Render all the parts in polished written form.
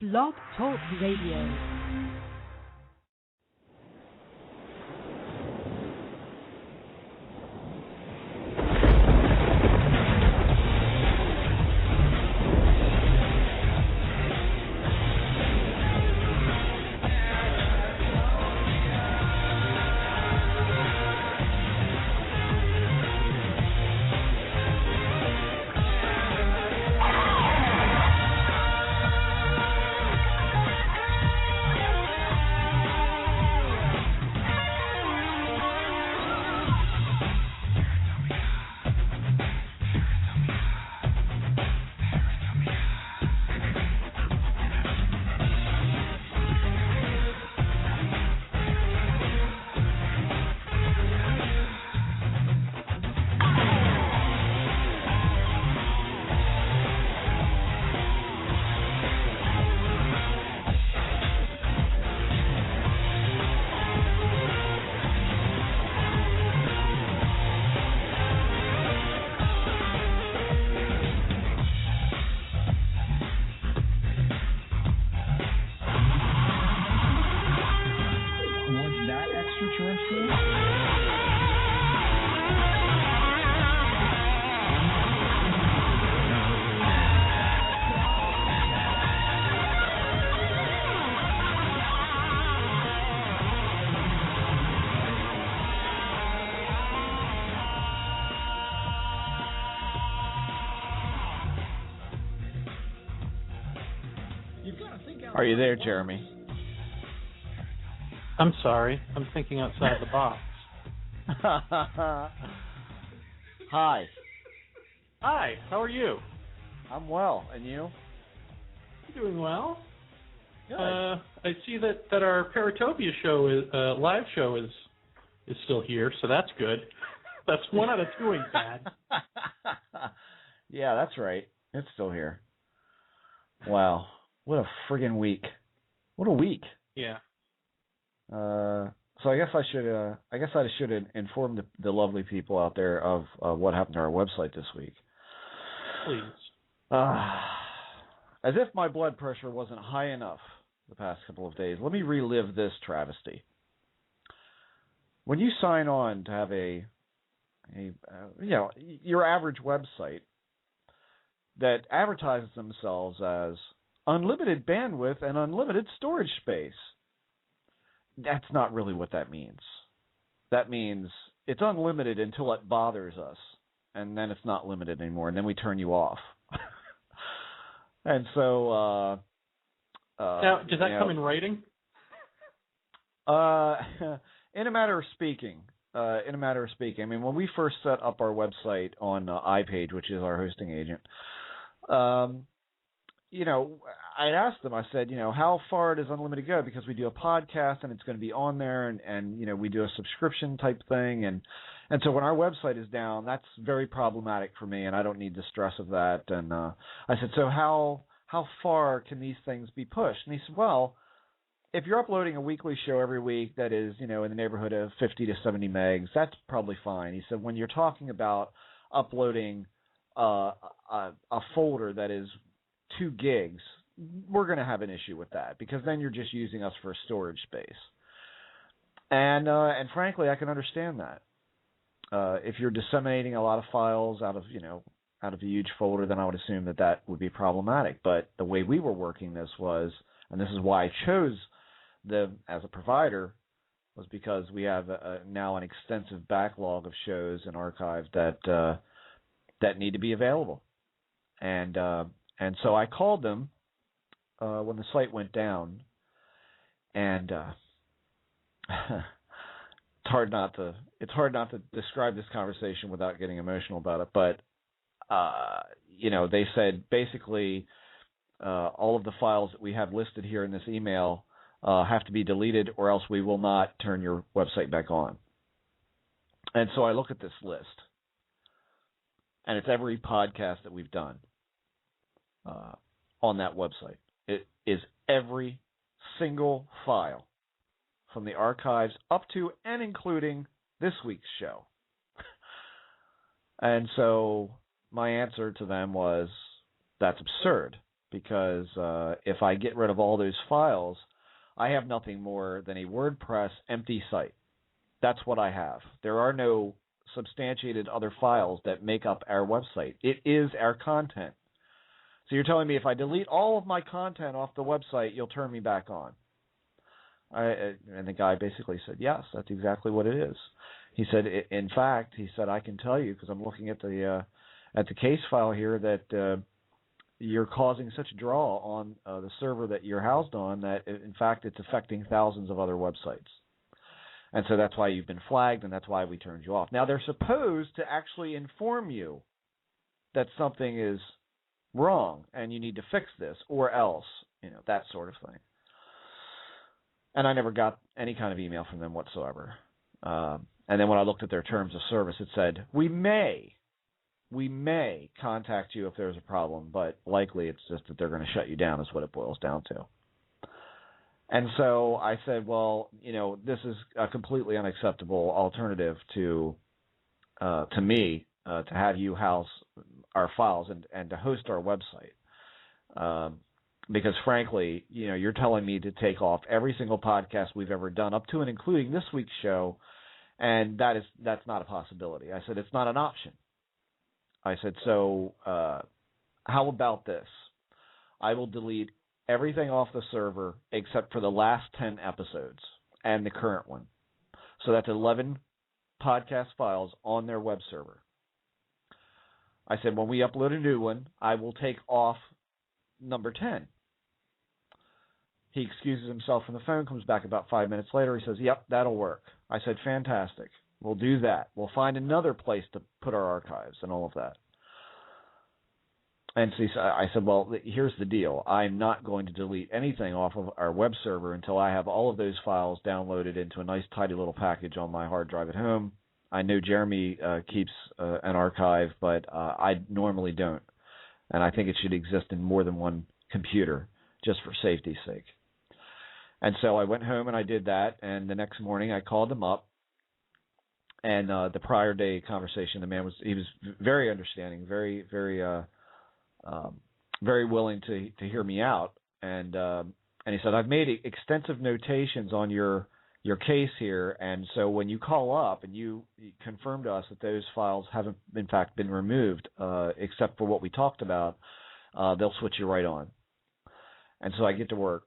Blog Talk Radio. Are you there, Jeremy? I'm sorry. I'm thinking outside the box. Hi. Hi. How are you? I'm well. And you? I'm doing well. Good. I see that our Paratopia show live show is still here, so that's good. That's 1 out of 2 ain't bad. Yeah, that's right. It's still here. Wow. What a friggin' week! What a week! Yeah. So I guess I should inform the lovely people out there of what happened to our website this week. Please. As if my blood pressure wasn't high enough the past couple of days, let me relive this travesty. When you sign on to have your average website that advertises themselves as unlimited bandwidth and unlimited storage space. That's not really what that means. That means it's unlimited until it bothers us, and then it's not limited anymore, and then we turn you off. And so... now, does that come in writing? In a matter of speaking. I mean, when we first set up our website on iPage, which is our hosting agent, I asked them, I said, how far does unlimited go? Because we do a podcast and it's going to be on there and we do a subscription type thing. And so when our website is down, that's very problematic for me and I don't need the stress of that. And I said, so how far can these things be pushed? And he said, well, if you're uploading a weekly show every week that is, in the neighborhood of 50 to 70 megs, that's probably fine. He said, when you're talking about uploading a folder that is 2 gigs, we're going to have an issue with that because then you're just using us for storage space. And frankly, I can understand that. If you're disseminating a lot of files out of a huge folder, then I would assume that would be problematic. But the way we were working this was, and this is why I chose them as a provider, was because we have now an extensive backlog of shows and archives that need to be available. And so I called them when the site went down, and it's hard not to describe this conversation without getting emotional about it. But they said basically all of the files that we have listed here in this email have to be deleted, or else we will not turn your website back on. And so I look at this list, and it's every podcast that we've done on that website. It is every single file from the archives up to and including this week's show. And so my answer to them was, that's absurd. because if I get rid of all those files, I have nothing more than a WordPress empty site. That's what I have. There are no substantiated other files that make up our website. It is our content. So you're telling me if I delete all of my content off the website, you'll turn me back on? And the guy basically said, yes, that's exactly what it is. He said, in fact, he said, I can tell you because I'm looking at the case file here that you're causing such draw on the server that you're housed on that, in fact, it's affecting thousands of other websites. And so that's why you've been flagged, and that's why we turned you off. Now, they're supposed to actually inform you that something is wrong and you need to fix this or else, that sort of thing. And I never got any kind of email from them whatsoever. And then when I looked at their terms of service, it said, we may contact you if there's a problem, but likely it's just that they're going to shut you down is what it boils down to. And so I said, well, this is a completely unacceptable alternative to me to have you house our files and to host our website. Because frankly, you're telling me to take off every single podcast we've ever done up to and including this week's show, and that's not a possibility. I said, it's not an option. I said, so how about this? I will delete everything off the server except for the last 10 episodes and the current one. So that's 11 podcast files on their web server. I said, when we upload a new one, I will take off number 10. He excuses himself from the phone, comes back about 5 minutes later. He says, yep, that'll work. I said, fantastic. We'll do that. We'll find another place to put our archives and all of that. And so I said, well, here's the deal. I'm not going to delete anything off of our web server until I have all of those files downloaded into a nice, tidy little package on my hard drive at home. I know Jeremy keeps an archive, but I normally don't. And I think it should exist in more than one computer just for safety's sake. And so I went home and I did that. And the next morning I called them up. And the prior day conversation, the man was very understanding, very, very very willing to hear me out, and he said, I've made extensive notations on your case here, and so when you call up and you confirm to us that those files haven't in fact been removed except for what we talked about, they'll switch you right on. And so I get to work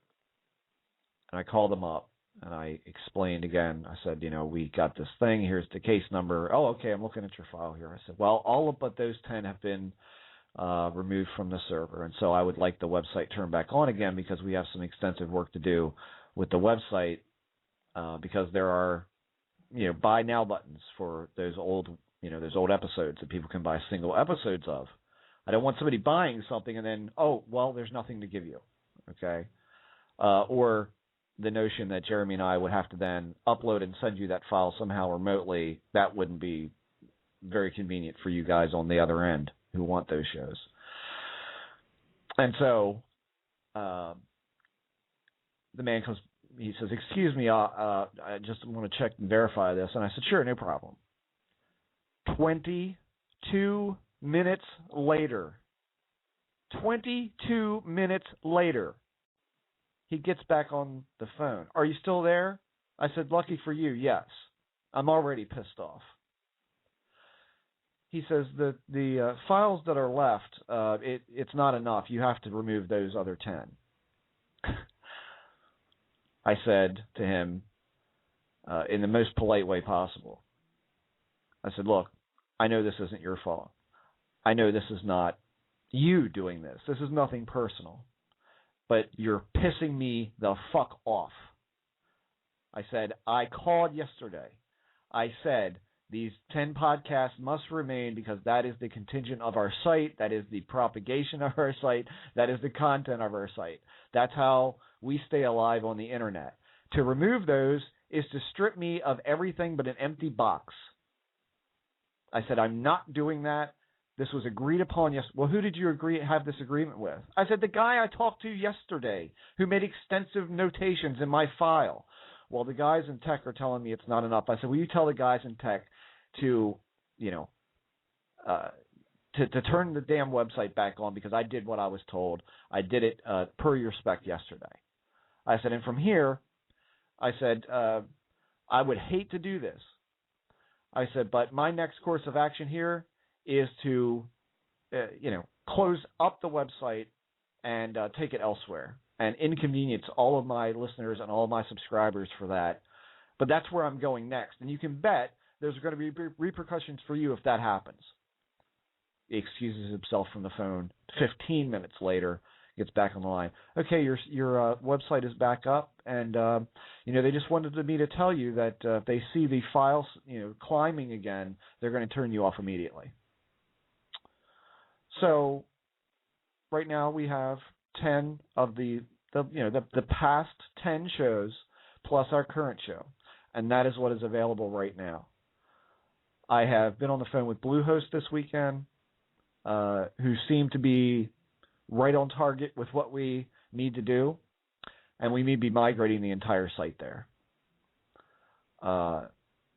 and I call them up and I explained again. I said, we got this thing, here's the case number. Oh, okay, I'm looking at your file here. I said, well, all but those 10 have been removed from the server, and so I would like the website turned back on again because we have some extensive work to do with the website because there are buy now buttons for those old episodes that people can buy single episodes of. I don't want somebody buying something and then there's nothing to give you, okay? Or the notion that Jeremy and I would have to then upload and send you that file somehow remotely. That wouldn't be very convenient for you guys on the other end who want those shows. And so the man comes, he says, excuse me, I just want to check and verify this. And I said, sure, no problem. 22 minutes later, he gets back on the phone. Are you still there? I said, lucky for you, yes. I'm already pissed off. He says that the files that are left, it's not enough. You have to remove those other 10. I said to him in the most polite way possible, I said, look, I know this isn't your fault. I know this is not you doing this. This is nothing personal. But you're pissing me the fuck off. I said, I called yesterday. I said, these 10 podcasts must remain because that is the contingent of our site. That is the propagation of our site. That is the content of our site. That's how we stay alive on the internet. To remove those is to strip me of everything but an empty box. I said, I'm not doing that. This was agreed upon yesterday. Well, who did you have this agreement with? I said, the guy I talked to yesterday who made extensive notations in my file. Well, the guys in tech are telling me it's not enough. I said, will you tell the guys in tech to, to turn the damn website back on because I did what I was told. I did it per your spec yesterday. I said, and from here, I said, I would hate to do this. I said, but my next course of action here is to, close up the website and take it elsewhere and inconvenience all of my listeners and all of my subscribers for that. But that's where I'm going next. And you can bet there's going to be repercussions for you if that happens. He excuses himself from the phone. 15 minutes later, gets back on the line. Okay, your website is back up, and they just wanted me to tell you that if they see the files climbing again, they're going to turn you off immediately. So right now we have 10 of the past 10 shows plus our current show, and that is what is available right now. I have been on the phone with Bluehost this weekend, who seem to be right on target with what we need to do, and we may be migrating the entire site there.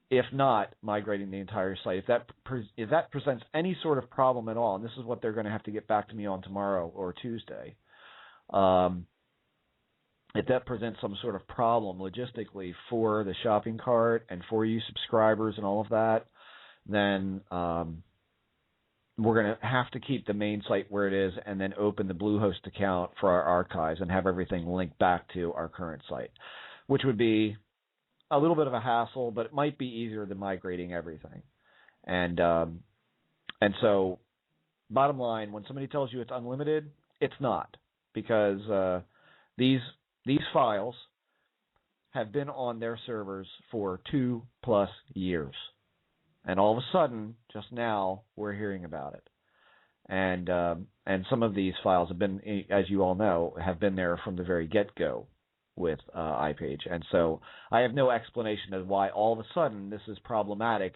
If not migrating the entire site, if that presents any sort of problem at all, and this is what they're going to have to get back to me on tomorrow or Tuesday, if that presents some sort of problem logistically for the shopping cart and for you subscribers and all of that, then we're going to have to keep the main site where it is and then open the Bluehost account for our archives and have everything linked back to our current site, which would be a little bit of a hassle, but it might be easier than migrating everything. And so, bottom line, when somebody tells you it's unlimited, it's not, because these files have been on their servers for 2+ years. And all of a sudden, just now, we're hearing about it. And some of these files have been, as you all know, have been there from the very get-go with iPage. And so I have no explanation as why all of a sudden this is problematic,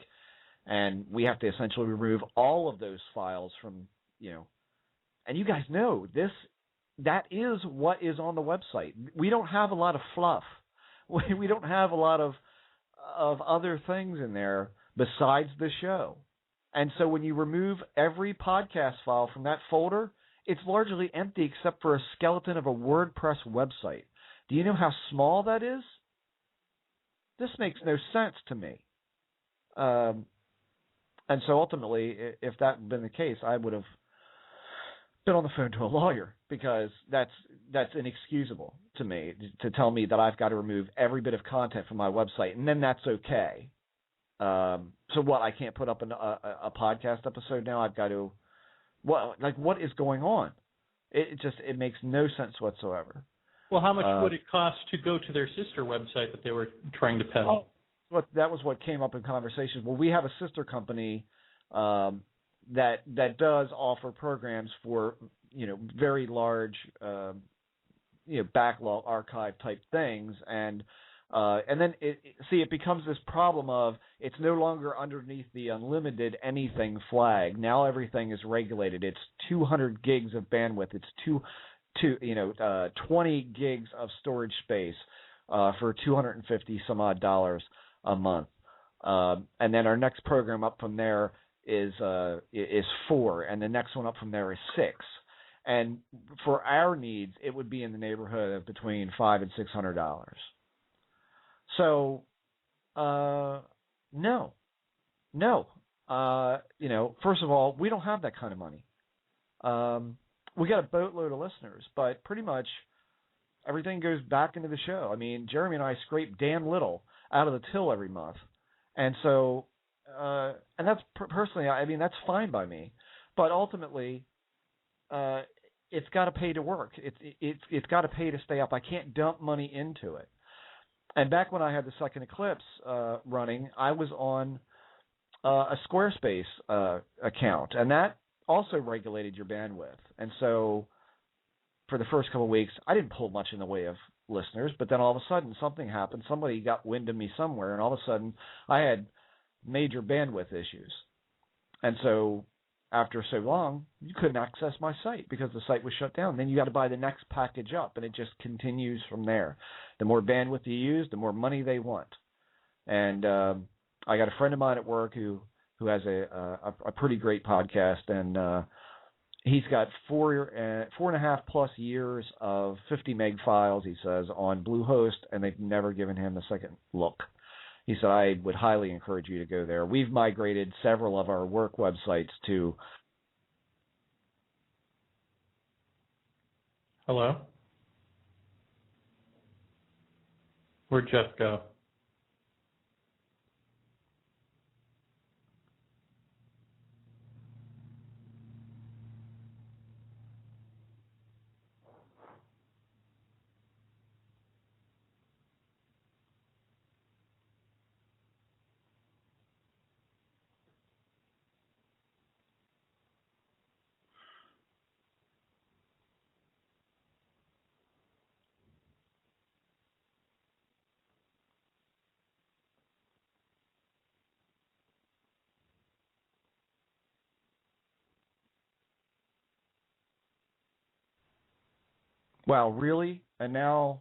and we have to essentially remove all of those files from, and you guys know that is what is on the website. We don't have a lot of fluff. We don't have a lot of other things in there besides the show. And so when you remove every podcast file from that folder, it's largely empty except for a skeleton of a WordPress website. Do you know how small that is? This makes no sense to me. And so ultimately, if that had been the case, I would have been on the phone to a lawyer, because that's inexcusable to me, to tell me that I've got to remove every bit of content from my website, and then that's okay. So what, I can't put up a podcast episode now? I've got to, what is going on? It makes no sense whatsoever. Well, how much would it cost to go to their sister website that they were trying to peddle? That was what came up in conversations. Well, we have a sister company that does offer programs for very large backlog archive type things, and then it becomes this problem of it's no longer underneath the unlimited anything flag. Now everything is regulated. It's 200 gigs of bandwidth. It's 20 gigs of storage space for $250 some odd a month. And then our next program up from there is 4, and the next one up from there is 6. And for our needs, it would be in the neighborhood of between $500 and $600. So, no. First of all, we don't have that kind of money. We got a boatload of listeners, but pretty much everything goes back into the show. I mean, Jeremy and I scrape damn little out of the till every month. And so, and that's personally, I mean, that's fine by me. But ultimately, it's got to pay to work. It's got to pay to stay up. I can't dump money into it. And back when I had the Second Eclipse running, I was on a Squarespace account, and that also regulated your bandwidth. And so for the first couple of weeks, I didn't pull much in the way of listeners, but then all of a sudden something happened. Somebody got wind of me somewhere, and all of a sudden I had major bandwidth issues. And so after so long, you couldn't access my site because the site was shut down. Then you got to buy the next package up, and it just continues from there. The more bandwidth you use, the more money they want. And I got a friend of mine at work who who has a pretty great podcast, and he's got 4.5 plus years of 50 meg files, he says, on Bluehost, and they've never given him a second look. He said, I would highly encourage you to go there. We've migrated several of our work websites to... Hello? Where'd Jeff go? Wow, really? And now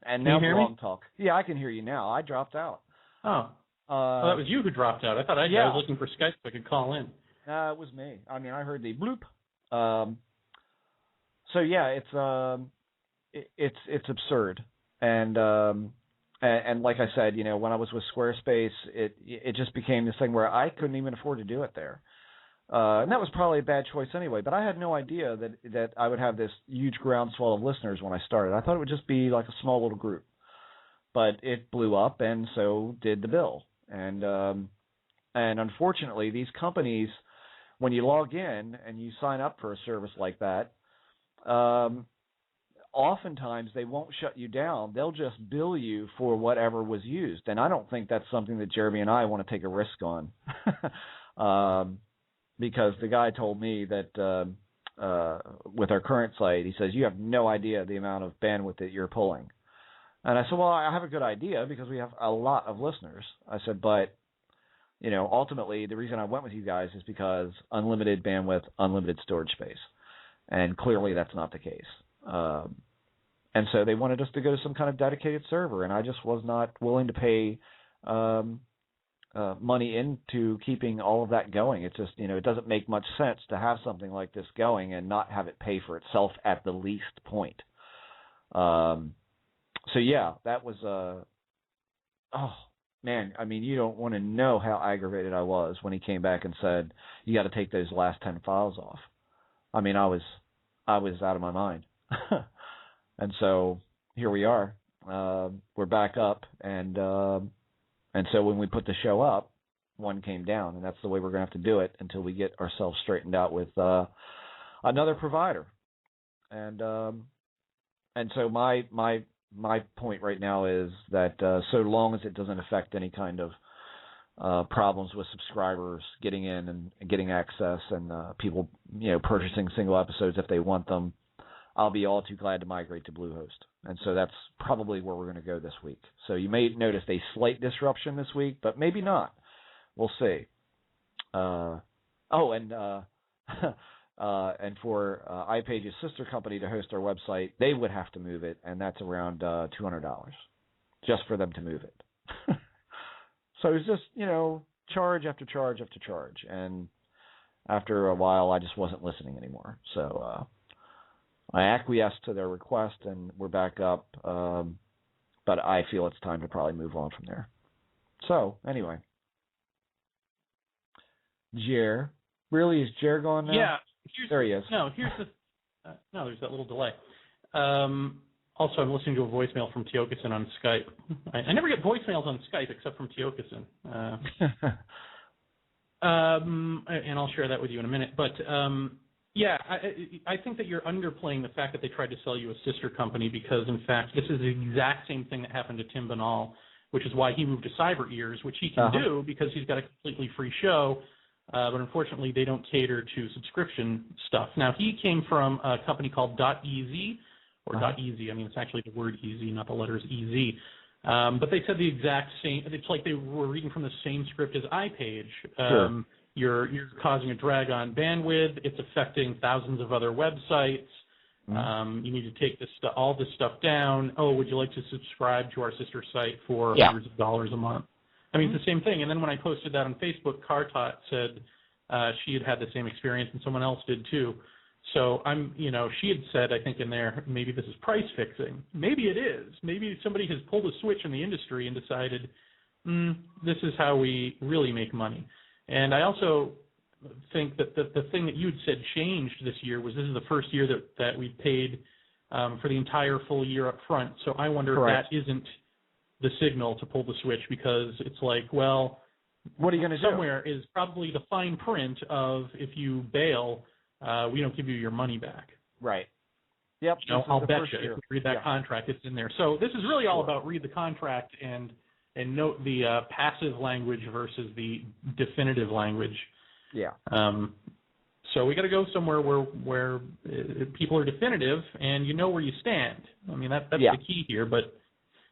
Blog Talk. Yeah, I can hear you now. I dropped out. Oh. Well, that was you who dropped out. I thought I was looking for Skype so I could call in. It was me. I mean, I heard the bloop. So yeah, it's absurd. And like I said, when I was with Squarespace, it just became this thing where I couldn't even afford to do it there. And that was probably a bad choice anyway, but I had no idea that I would have this huge groundswell of listeners when I started. I thought it would just be like a small little group. But it blew up, and so did the bill. And unfortunately, these companies, when you log in and you sign up for a service like that, oftentimes they won't shut you down. They'll just bill you for whatever was used. And I don't think that's something that Jeremy and I want to take a risk on. Because the guy told me that with our current site, he says, you have no idea the amount of bandwidth that you're pulling. And I said, well, I have a good idea because we have a lot of listeners. I said, but, ultimately the reason I went with you guys is because unlimited bandwidth, unlimited storage space. And clearly that's not the case. And so they wanted us to go to some kind of dedicated server, and I just was not willing to pay money into keeping all of that going. It's just, it doesn't make much sense to have something like this going and not have it pay for itself at the least point. So yeah, that was, oh man, I mean, you don't want to know how aggravated I was when he came back and said, you got to take those last 10 files off. I mean, I was out of my mind. And so here we are, we're back up, and so when we put the show up, one came down, and that's the way we're going to have to do it until we get ourselves straightened out with another provider. And so my point right now is that so long as it doesn't affect any kind of problems with subscribers getting in and getting access and people purchasing single episodes if they want them, I'll be all too glad to migrate to Bluehost. And so that's probably where we're going to go this week. So you may notice a slight disruption this week, but maybe not. We'll see. And for iPage's sister company to host our website, they would have to move it, and that's around $200 just for them to move it. So it's just, charge after charge after charge. And after a while, I just wasn't listening anymore. So I acquiesced to their request, and we're back up. But I feel it's time to probably move on from there. So, anyway. Jer. Really? Is Jer gone now? Yeah. There he is. No, there's that little delay. Also, I'm listening to a voicemail from Tiokasin on Skype. I never get voicemails on Skype except from Tiokasin. And I'll share that with you in a minute. But, I think that you're underplaying the fact that they tried to sell you a sister company because, in fact, this is the exact same thing that happened to Tim Banal, which is why he moved to Cyber Ears, which he can do because he's got a completely free show. But unfortunately, they don't cater to subscription stuff. Now, he came from a company called .ez, or .easy. I mean, it's actually the word easy, not the letters EZ. But they said the exact same. It's like they were reading from the same script as iPage. Sure. You're causing a drag on bandwidth. It's affecting thousands of other websites. You need to take all this stuff down. Oh, would you like to subscribe to our sister site for hundreds of dollars a month? I mean, it's the same thing. And then when I posted that on Facebook, Cartot said she had the same experience, and someone else did too. So she had said, I think in there, maybe this is price fixing. Maybe it is. Maybe somebody has pulled a switch in the industry and decided, this is how we really make money. And I also think that the thing that you had said changed this year was this is the first year that we paid for the entire full year up front. So I wonder Correct. if that isn't the signal to pull the switch, because it's like, well, what are you going to do? Somewhere is probably the fine print of if you bail, we don't give you your money back. Right. Yep. I'll bet you if you read that contract, it's in there. So this is really all about read the contract and note the passive language versus the definitive language. Yeah. So we got to go somewhere where people are definitive and you know where you stand. I mean, that's the key here. But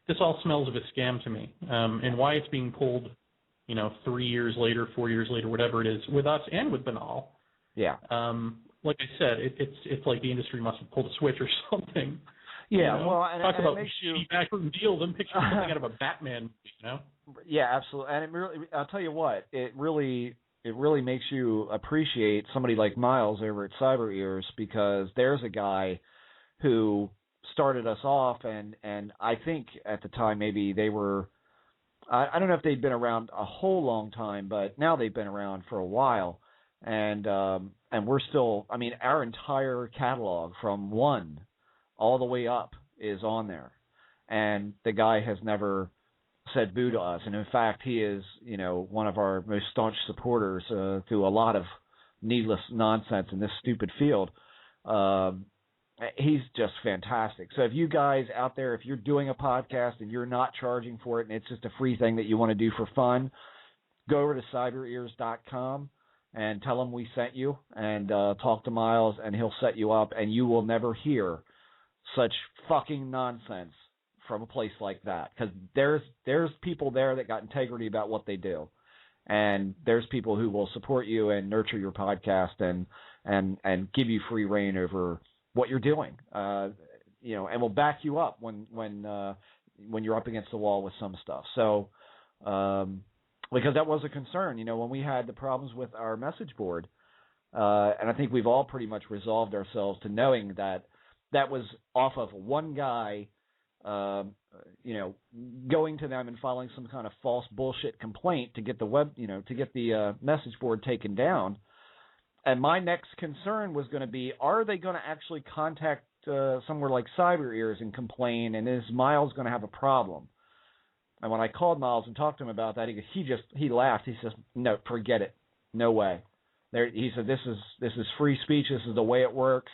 this all smells of a scam to me, and why it's being pulled, 3 years later, 4 years later, whatever it is, with us and with Banal. Yeah. Like I said, it's like the industry must have pulled a switch or something. Yeah. Well, and talk about makes you backroom deals and picture something out of a Batman movie, Yeah, absolutely. And it really, I'll tell you what, it really makes you appreciate somebody like Miles over at Cyber Ears, because there's a guy who started us off, and I think at the time maybe they were, I don't know if they'd been around a whole long time, but now they've been around for a while, and we're still, I mean, our entire catalog from 1 all the way up is on there, and the guy has never said boo to us, and in fact he is one of our most staunch supporters through a lot of needless nonsense in this stupid field. He's just fantastic. So if you guys out there, if you're doing a podcast and you're not charging for it and it's just a free thing that you want to do for fun, go over to cyberears.com and tell him we sent you, and talk to Miles, and he'll set you up, and you will never hear such fucking nonsense from a place like that, because there's people there that got integrity about what they do, and there's people who will support you and nurture your podcast and give you free reign over what you're doing, and will back you up when you're up against the wall with some stuff. So because that was a concern, when we had the problems with our message board, and I think we've all pretty much resolved ourselves to knowing that was off of one guy going to them and filing some kind of false bullshit complaint to get the message board taken down. And my next concern was going to be, are they going to actually contact somewhere like Cyber Ears and complain, and is Miles going to have a problem? And when I called Miles and talked to him about that, he laughed. He says, "No, forget it. No way." He said, "This is free speech. This is the way it works.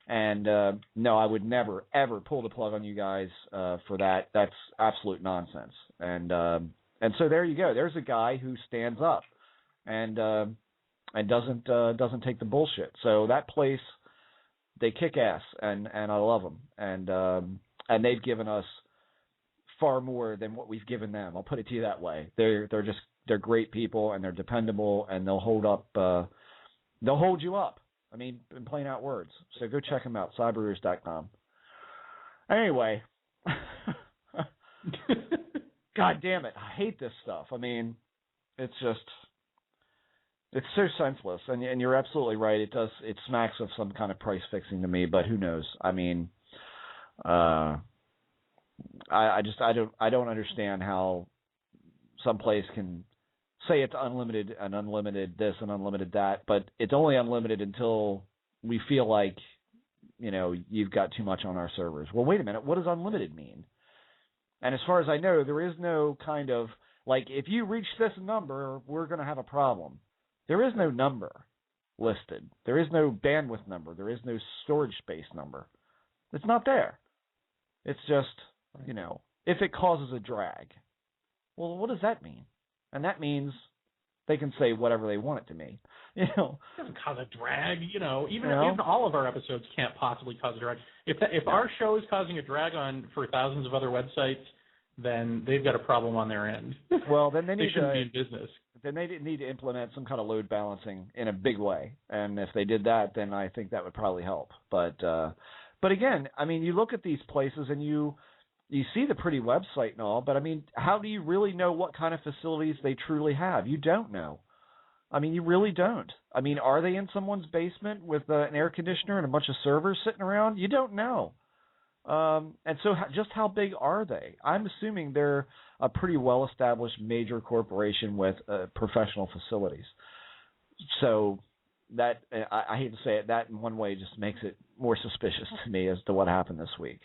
And no, I would never, ever pull the plug on you guys for that. That's absolute nonsense." And so there you go. There's a guy who stands up and doesn't take the bullshit. So that place, they kick ass, and I love them. And they've given us far more than what we've given them. I'll put it to you that way. They're great people, and they're dependable, and they'll hold you up. I mean, in plain out words. So go check them out, cyberears.com. Anyway, God damn it, I hate this stuff. I mean, it's so senseless. And you're absolutely right. It smacks of some kind of price fixing to me, but who knows? I mean, I don't understand how some place can say it's unlimited and unlimited this and unlimited that, but it's only unlimited until we feel like, you've got too much on our servers. Well, wait a minute. What does unlimited mean? And as far as I know, there is no kind of, like, if you reach this number, we're going to have a problem. There is no number listed. There is no bandwidth number. There is no storage space number. It's not there. It's just, if it causes a drag. Well, what does that mean? And that means they can say whatever they want it to mean. It doesn't cause a drag. Even all of our episodes can't possibly cause a drag. If our show is causing a drag for thousands of other websites, then they've got a problem on their end. Well, then they shouldn't be in business. Then they need to implement some kind of load balancing in a big way. And if they did that, then I think that would probably help. But again, I mean, you look at these places and you you see the pretty website and all, but I mean, how do you really know what kind of facilities they truly have? You don't know. I mean, you really don't. I mean, are they in someone's basement with an air conditioner and a bunch of servers sitting around? You don't know. And so just how big are they? I'm assuming they're a pretty well-established major corporation with professional facilities. So that, I hate to say it, that in one way just makes it more suspicious to me as to what happened this week.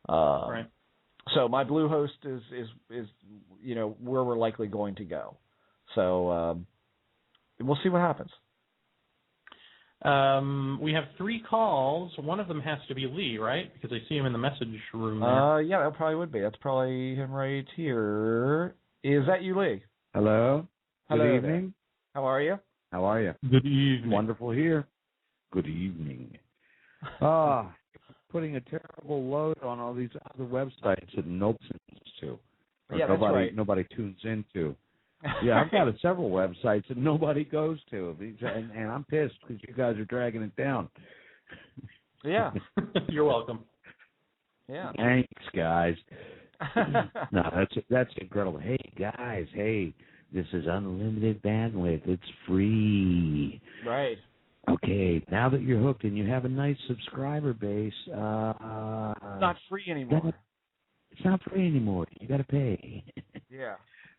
Right. So my Bluehost is where we're likely going to go. So we'll see what happens. We have 3 calls. One of them has to be Lee, right? Because I see him in the message room there. Yeah, that probably would be. That's probably him right here. Is that you, Lee? Hello. Hello. Good evening. There. How are you? How are you? Good evening. Wonderful here. Good evening. Putting a terrible load on all these other websites that nobody listens to. Yeah, that's right. Nobody tunes into. Yeah, I've got several websites that nobody goes to, and I'm pissed because you guys are dragging it down. Yeah. You're welcome. Yeah. Thanks, guys. No, that's incredible. Hey, guys, this is unlimited bandwidth. It's free. Right. Okay, now that you're hooked and you have a nice subscriber base, it's not free anymore. It's not free anymore. You got to pay. Yeah.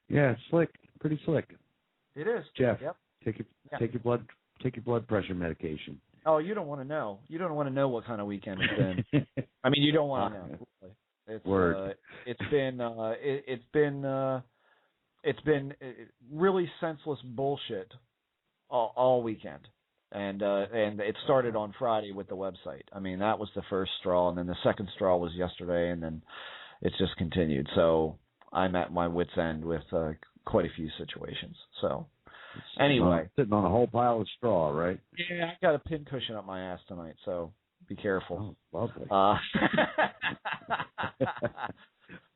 Yeah, slick, pretty slick. It is. Jeff, yep. take your blood pressure medication. Oh, you don't want to know. You don't want to know what kind of weekend it's been. I mean, you don't want to know. It's, Word. It's been really senseless bullshit all weekend. And it started on Friday with the website. I mean, that was the first straw, and then the second straw was yesterday, and then it's just continued. So I'm at my wit's end with quite a few situations. So anyway. Sitting on a whole pile of straw, right? Yeah, I got a pincushion up my ass tonight, so be careful. Oh, lovely.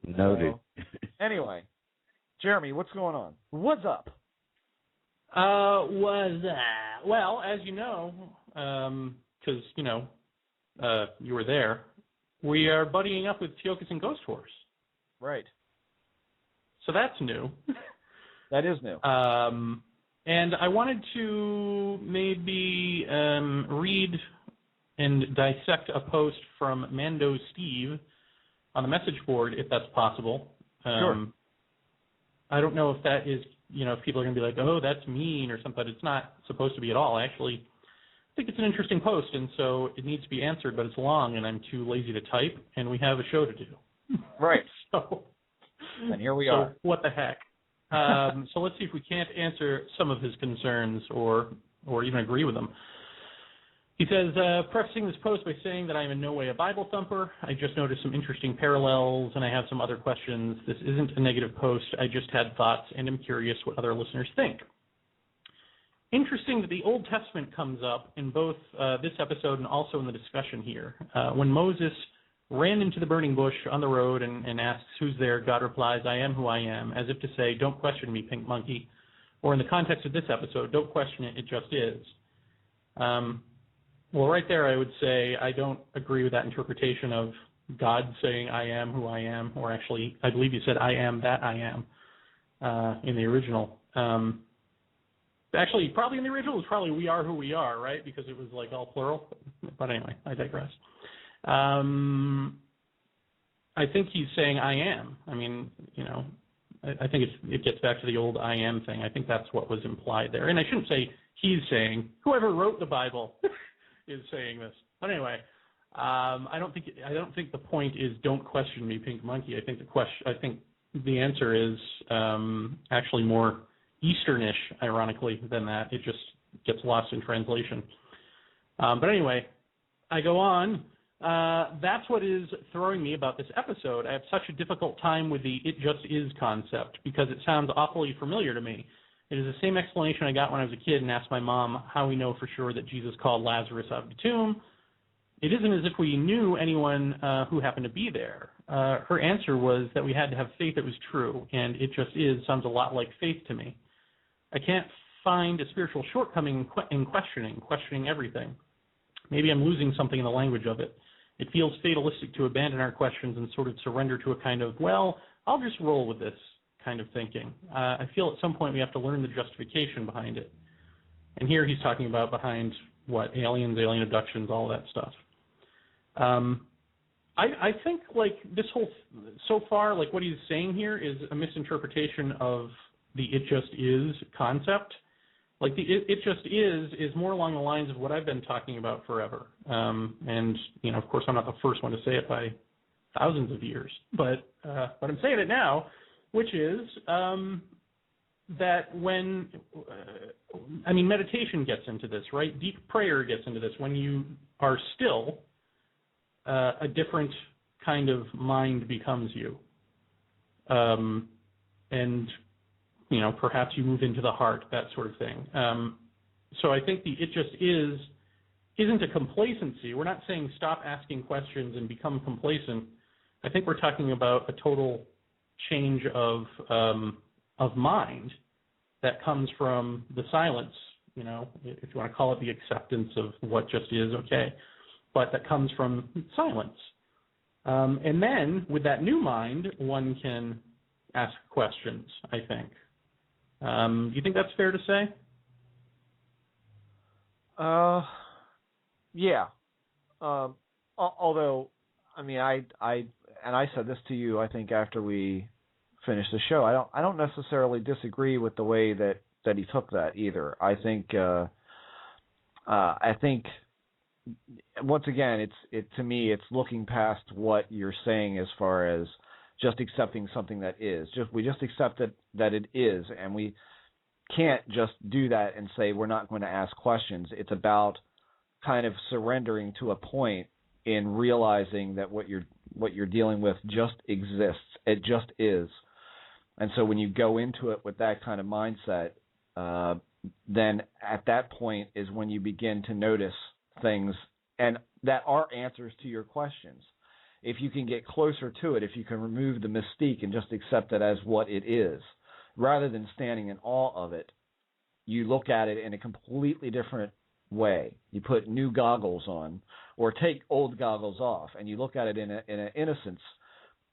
Noted. So, anyway, Jeremy, what's going on? What's up? Well, as you know, because, you were there, we are buddying up with Teokas and Ghost Horse. Right. So that's new. That is new. And I wanted to maybe read and dissect a post from Mando Steve on the message board, if that's possible. Sure. I don't know if that is, if people are going to be like, oh, that's mean or something. It's not supposed to be at all. Actually, I think it's an interesting post, and so it needs to be answered, but it's long, and I'm too lazy to type, and we have a show to do. Right. So, and here we are. What the heck? So let's see if we can't answer some of his concerns or even agree with them. He says, prefacing this post by saying that I am in no way a Bible thumper. I just noticed some interesting parallels, and I have some other questions. This isn't a negative post. I just had thoughts, and I'm curious what other listeners think. Interesting that the Old Testament comes up in both this episode and also in the discussion here. When Moses ran into the burning bush on the road and asks, who's there? God replies, I am who I am, as if to say, don't question me, pink monkey. Or in the context of this episode, don't question it, it just is. Well, right there, I would say I don't agree with that interpretation of God saying I am who I am, or actually, I believe you said I am that I am in the original. Actually, probably in the original, it was probably we are who we are, right? Because it was like all plural. But anyway, I digress. I think he's saying I am. I mean, I think it gets back to the old I am thing. I think that's what was implied there. And I shouldn't say he's saying. Whoever wrote the Bible is saying this. But anyway, I don't think the point is don't question me, pink monkey. I think the answer is actually more Easternish, ironically, than that. It just gets lost in translation. But anyway, I go on. That's what is throwing me about this episode. I have such a difficult time with the it just is concept because it sounds awfully familiar to me. It is the same explanation I got when I was a kid and asked my mom how we know for sure that Jesus called Lazarus out of the tomb. It isn't as if we knew anyone who happened to be there. Her answer was that we had to have faith that was true, and it just is sounds a lot like faith to me. I can't find a spiritual shortcoming in questioning everything. Maybe I'm losing something in the language of it. it feels fatalistic to abandon our questions and sort of surrender to a kind of, well, I'll just roll with this kind of thinking. I feel at some point we have to learn the justification behind it. And here he's talking about behind what, aliens, alien abductions, all that stuff. I think like this whole, so far, like what he's saying here is a misinterpretation of the "it just is" concept. Like the "it just is" more along the lines of what I've been talking about forever. And, you know, of course, I'm not the first one to say it by thousands of years, but I'm saying it now, which is that when, meditation gets into this, right? Deep prayer gets into this. When you are still, a different kind of mind becomes you. And, you know, perhaps you move into the heart, that sort of thing. So I think the "it just is" isn't a complacency. We're not saying stop asking questions and become complacent. I think we're talking about a total change of mind that comes from the silence, you know, if you want to call it the acceptance of what just is, okay, but that comes from silence. And then with that new mind, one can ask questions, I think. Do you think that's fair to say? Yeah. Although, I mean, I said this to you, I think, after we finished the show. I don't necessarily disagree with the way that he took that either. I think once again, to me, it's looking past what you're saying as far as just accepting something that is. We just accept that it is, and we can't just do that and say we're not going to ask questions. It's about kind of surrendering to a point in realizing that what you're dealing with just exists. It just is. And so when you go into it with that kind of mindset, then at that point is when you begin to notice things and that are answers to your questions. If you can get closer to it, if you can remove the mystique and just accept it as what it is, rather than standing in awe of it, you look at it in a completely different way. You put new goggles on or take old goggles off, and you look at it in an innocence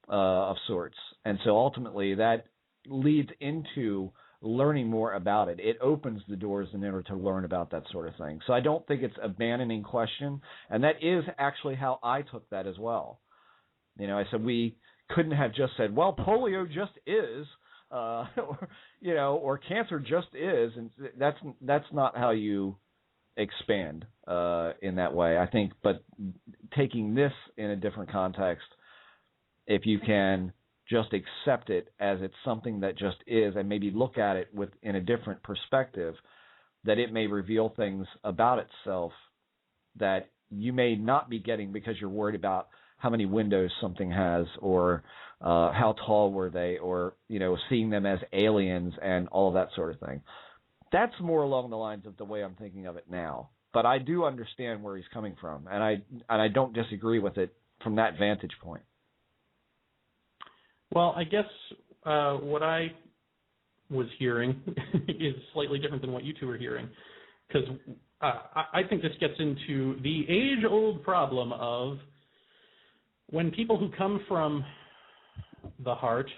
of sorts. And so ultimately that leads into learning more about it. It opens the doors in order to learn about that sort of thing. So I don't think it's abandoning question, and that is actually how I took that as well. You know, I said we couldn't have just said, well, polio just is, or cancer just is, and that's not how you expand in that way, I think. But taking this in a different context, if you can just accept it as it's something that just is, and maybe look at it in a different perspective, that it may reveal things about itself that you may not be getting because you're worried about how many windows something has, or how tall were they, or, you know, seeing them as aliens and all of that sort of thing. That's more along the lines of the way I'm thinking of it now. But I do understand where he's coming from, and I don't disagree with it from that vantage point. Well, I guess what I was hearing is slightly different than what you two are hearing, because I think this gets into the age-old problem of when people who come from the heart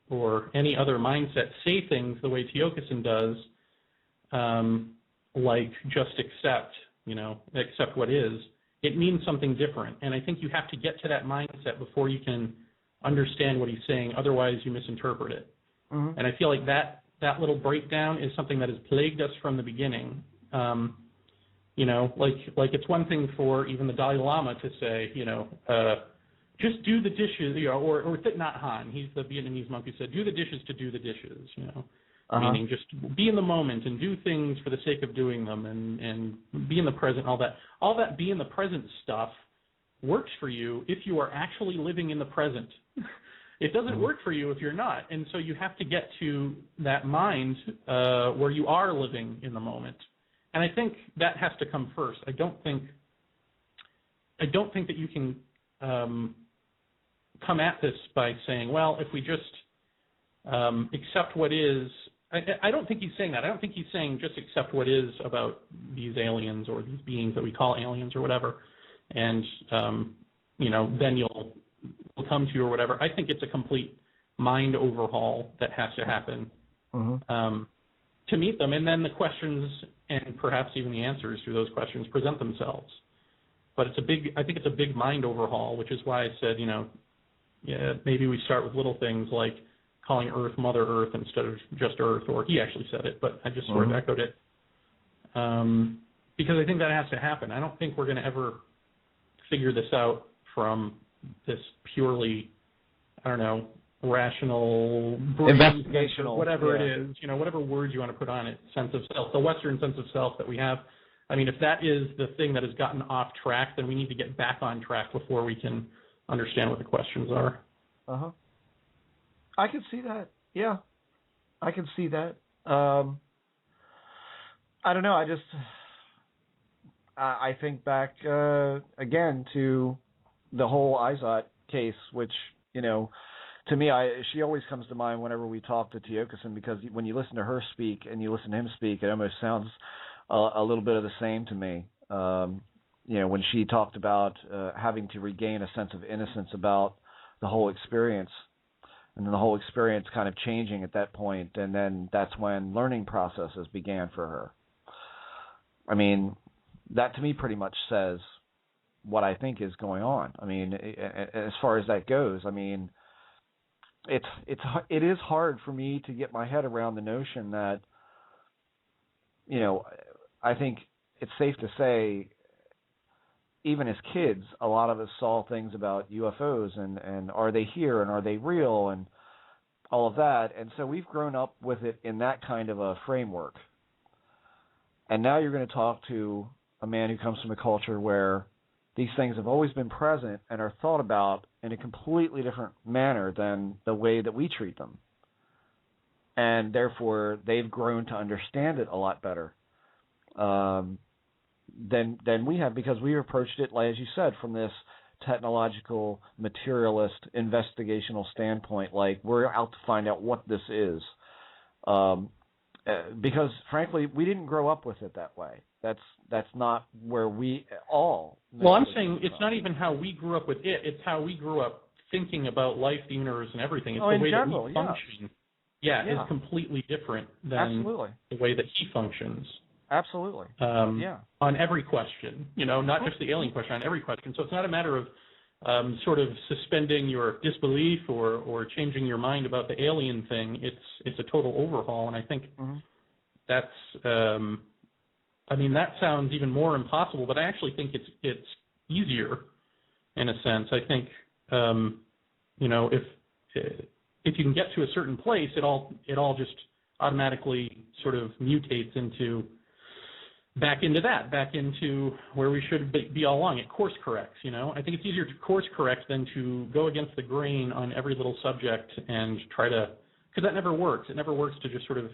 or any other mindset say things the way Teokasin does, like just accept what is, it means something different. And I think you have to get to that mindset before you can understand what he's saying. Otherwise, you misinterpret it. Mm-hmm. And I feel like that little breakdown is something that has plagued us from the beginning. Like it's one thing for even the Dalai Lama to say, just do the dishes, or Thich Nhat Hanh, he's the Vietnamese monk who said, do the dishes to do the dishes, meaning just be in the moment and do things for the sake of doing them and be in the present, all that be in the present stuff works for you if you are actually living in the present. It doesn't work for you if you're not. And so you have to get to that mind where you are living in the moment. And I think that has to come first. I don't think that you can come at this by saying, well, if we just accept what is. I don't think he's saying that. I don't think he's saying just accept what is about these aliens or these beings that we call aliens or whatever, and then you'll come to you or whatever. I think it's a complete mind overhaul that has to happen to meet them, and then the questions and perhaps even the answers to those questions present themselves. But I think it's a big mind overhaul, which is why I said, maybe we start with little things like calling Earth Mother Earth instead of just Earth, or he actually said it, but I just sort of echoed it. Because I think that has to happen. I don't think we're going to ever figure this out from this purely, rational, investigational, whatever it is, whatever words you want to put on it, sense of self, the Western sense of self that we have. I mean, if that is the thing that has gotten off track, then we need to get back on track before we can understand what the questions are. I can see that. Yeah, I can see that. I don't know. I think back again to the whole Izot case, which to me, she always comes to mind whenever we talk to Tiokasin, because when you listen to her speak and you listen to him speak, it almost sounds a little bit of the same to me. When she talked about having to regain a sense of innocence about the whole experience, and then the whole experience kind of changing at that point, and then that's when learning processes began for her. I mean, that to me pretty much says what I think is going on. I mean, as far as that goes, I mean, it is hard for me to get my head around the notion that, I think it's safe to say, even as kids, a lot of us saw things about UFOs and are they here and are they real and all of that. And so we've grown up with it in that kind of a framework. And now you're going to talk to a man who comes from a culture where these things have always been present and are thought about in a completely different manner than the way that we treat them. And therefore, they've grown to understand it a lot better than we have, because we approached it, like as you said, from this technological, materialist, investigational standpoint, like we're out to find out what this is. Because frankly, we didn't grow up with it that way. That's not where we all. Well, I'm saying it's not even how we grew up with it. It's how we grew up thinking about life, the universe, and everything. It's the way that we function. Yeah, is completely different than the way that he functions. Absolutely. On every question, not just the alien question, on every question. So it's not a matter of sort of suspending your disbelief or changing your mind about the alien thing. It's a total overhaul, and I think that's. That sounds even more impossible, but I actually think it's easier, in a sense. I think if you can get to a certain place, it all just automatically sort of mutates back into where we should be all along. It course corrects, I think it's easier to course correct than to go against the grain on every little subject and try to, because that never works. It never works to just sort of,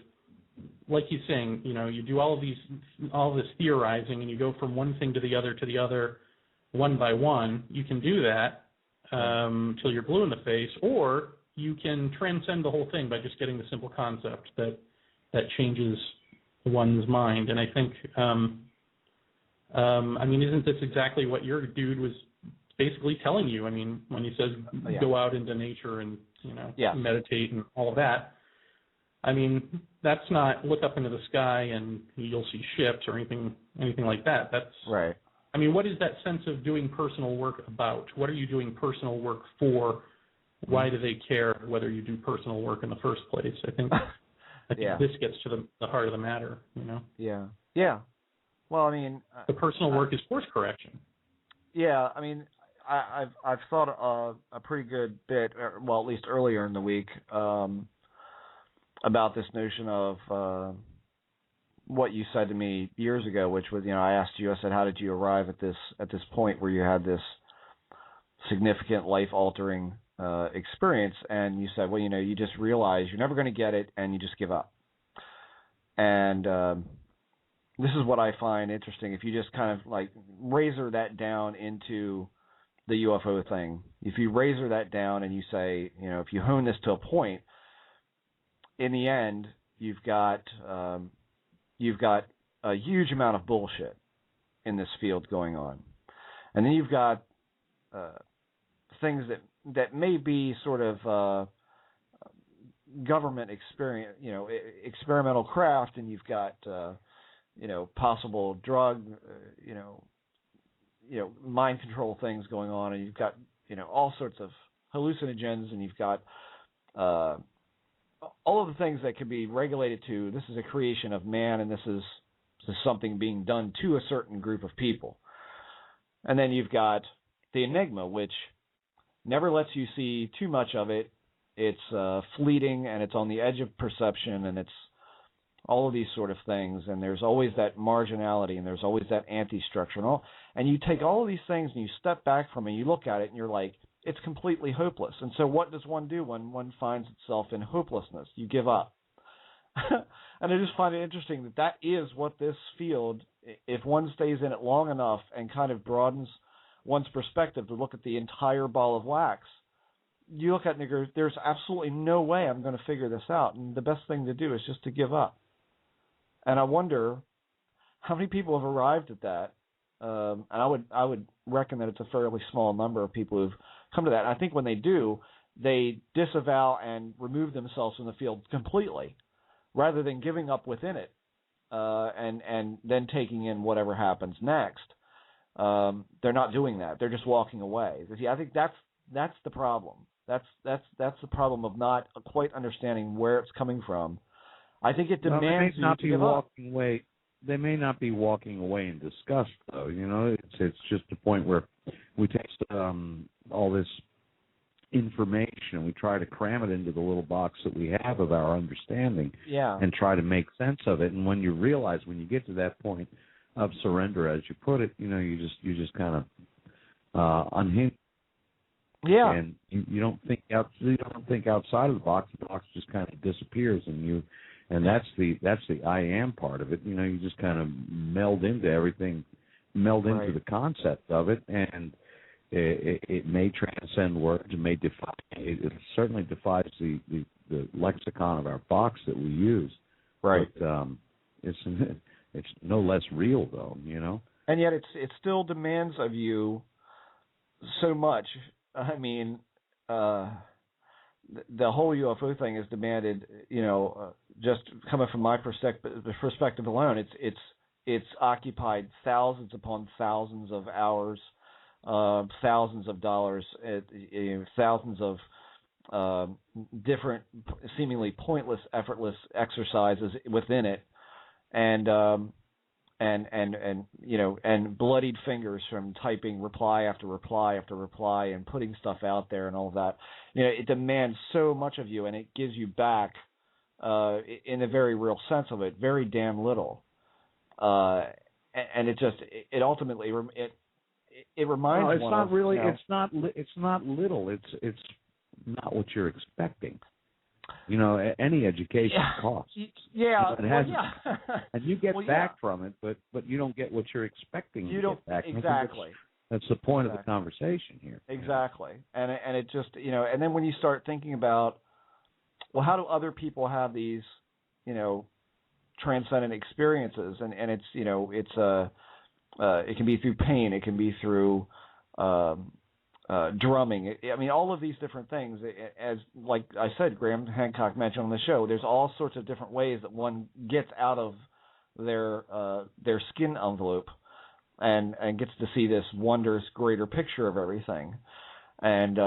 like he's saying, you do all this theorizing and you go from one thing to the other, one by one. You can do that till you're blue in the face, or you can transcend the whole thing by just getting the simple concept that changes one's mind. And I think, isn't this exactly what your dude was basically telling you? I mean, when he says go out into nature and, meditate and all of that, I mean, that's not look up into the sky and you'll see ships or anything like that. That's right. I mean, what is that sense of doing personal work about? What are you doing personal work for? Why do they care whether you do personal work in the first place? I think this gets to the heart of the matter, Yeah. Yeah. Well, I mean, the personal work is course correction. Yeah. I mean, I've thought a pretty good bit, well, at least earlier in the week, about this notion of what you said to me years ago, which was, I asked you, I said, how did you arrive at this point where you had this significant life-altering experience? And you said, well, you just realize you're never going to get it, and you just give up. And this is what I find interesting. If you just kind of like razor that down into the UFO thing, if you razor that down and you say, if you hone this to a point, in the end, you've got a huge amount of bullshit in this field going on. And then you've got things that may be sort of government experimental craft, and you've got possible drug, mind control things going on, and you've got all sorts of hallucinogens, and you've got all of the things that can be regulated to this is a creation of man, and this is something being done to a certain group of people. And then you've got the enigma, which never lets you see too much of it. It's fleeting, and it's on the edge of perception, and it's all of these sort of things, and there's always that marginality, and there's always that anti-structure, and you take all of these things and you step back from it, and you look at it, and you're like, it's completely hopeless. And so what does one do when one finds itself in hopelessness? You give up. And I just find it interesting that is what this field, if one stays in it long enough and kind of broadens one's perspective to look at the entire ball of wax, you look at it and go, there's absolutely no way I'm going to figure this out. And the best thing to do is just to give up. And I wonder how many people have arrived at that. And I would reckon that it's a fairly small number of people who've come to that. And I think when they do, they disavow and remove themselves from the field completely, rather than giving up within it and then taking in whatever happens next. They're not doing that. They're just walking away. See, I think that's the problem. That's the problem of not quite understanding where it's coming from. I think it demands you to give up. They may not be walking away in disgust, though. It's just the point where we take all this information and we try to cram it into the little box that we have of our understanding, and try to make sense of it. And when you realize, when you get to that point of surrender, as you put it, you just kind of unhinge. Yeah. And you don't think outside of the box. The box just kind of disappears, and that's the I am part of it. You just kind of meld into everything, into the concept of it, and it may transcend words. It may defy. It certainly defies the lexicon of our box that we use. Right. But it's no less real, though. And yet it still demands of you so much. I mean, the whole UFO thing is demanded, just coming from my perspective alone, it's occupied thousands upon thousands of hours, thousands of dollars, thousands of different, seemingly pointless, effortless exercises within it, and bloodied fingers from typing reply after reply after reply and putting stuff out there and all of that. It demands so much of you, and it gives you back, in a very real sense of it, very damn little. And it ultimately it reminds one. It's not of, really. It's not little. It's not what you're expecting. Any education costs. Yeah. And you get back from it, but you don't get what you're expecting to get back. Exactly. That's the point of the conversation here. Exactly. And it just, and then when you start thinking about, well, how do other people have these, transcendent experiences? And it's, it can be through pain. It can be through drumming. I mean, all of these different things, as like I said, Graham Hancock mentioned on the show, there's all sorts of different ways that one gets out of their skin envelope and gets to see this wondrous greater picture of everything. And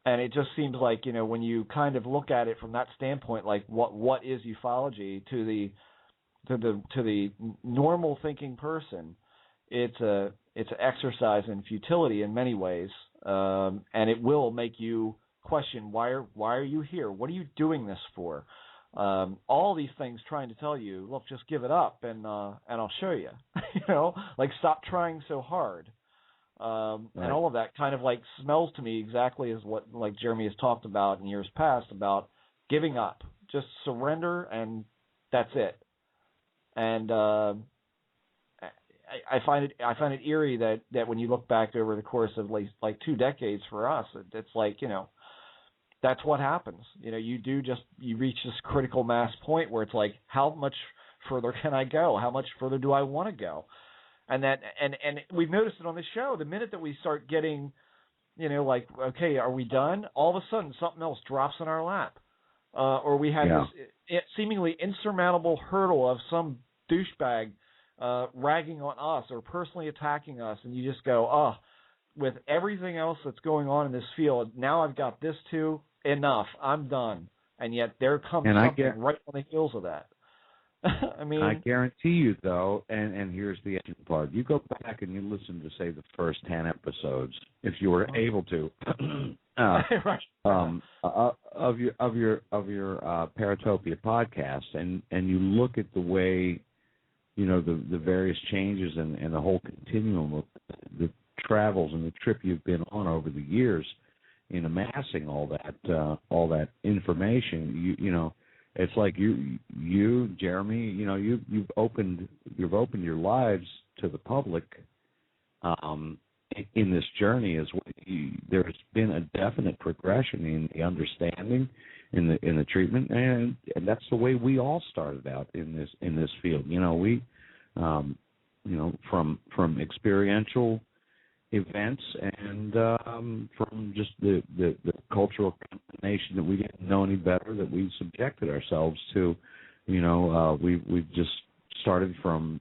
it just seems like, when you kind of look at it from that standpoint, like what is ufology to the normal thinking person, it's an exercise in futility in many ways, and it will make you question why are you here? What are you doing this for? All these things trying to tell you, look, just give it up, and I'll show you. Like stop trying so hard, right. And all of that kind of like smells to me exactly as what like Jeremy has talked about in years past about giving up, just surrender, and that's it. And I find it eerie that when you look back over the course of like 2 decades for us, it's like, that's what happens. You reach this critical mass point where it's like, how much further can I go? How much further do I want to go? and we've noticed it on the show. The minute that we start getting, like, okay, are we done? All of a sudden, something else drops in our lap, or we have this seemingly insurmountable hurdle of some douchebag ragging on us or personally attacking us, and you just go, with everything else that's going on in this field, now I've got this too. Enough, I'm done. And yet there comes something right on the heels of that. I mean, I guarantee you, though, and here's the interesting part: you go back and you listen to, say, the first 10 episodes, if you were able to, of your Paratopia podcast, and you look at the way, the various changes and the whole continuum of the travels and the trip you've been on over the years in amassing all that information. It's like you Jeremy, you've opened your lives to the public in this journey as well. There's been a definite progression in the understanding, in the treatment, and that's the way we all started out in this field. We from experiential events and from just the cultural combination that we didn't know any better, that we subjected ourselves to. We've just started from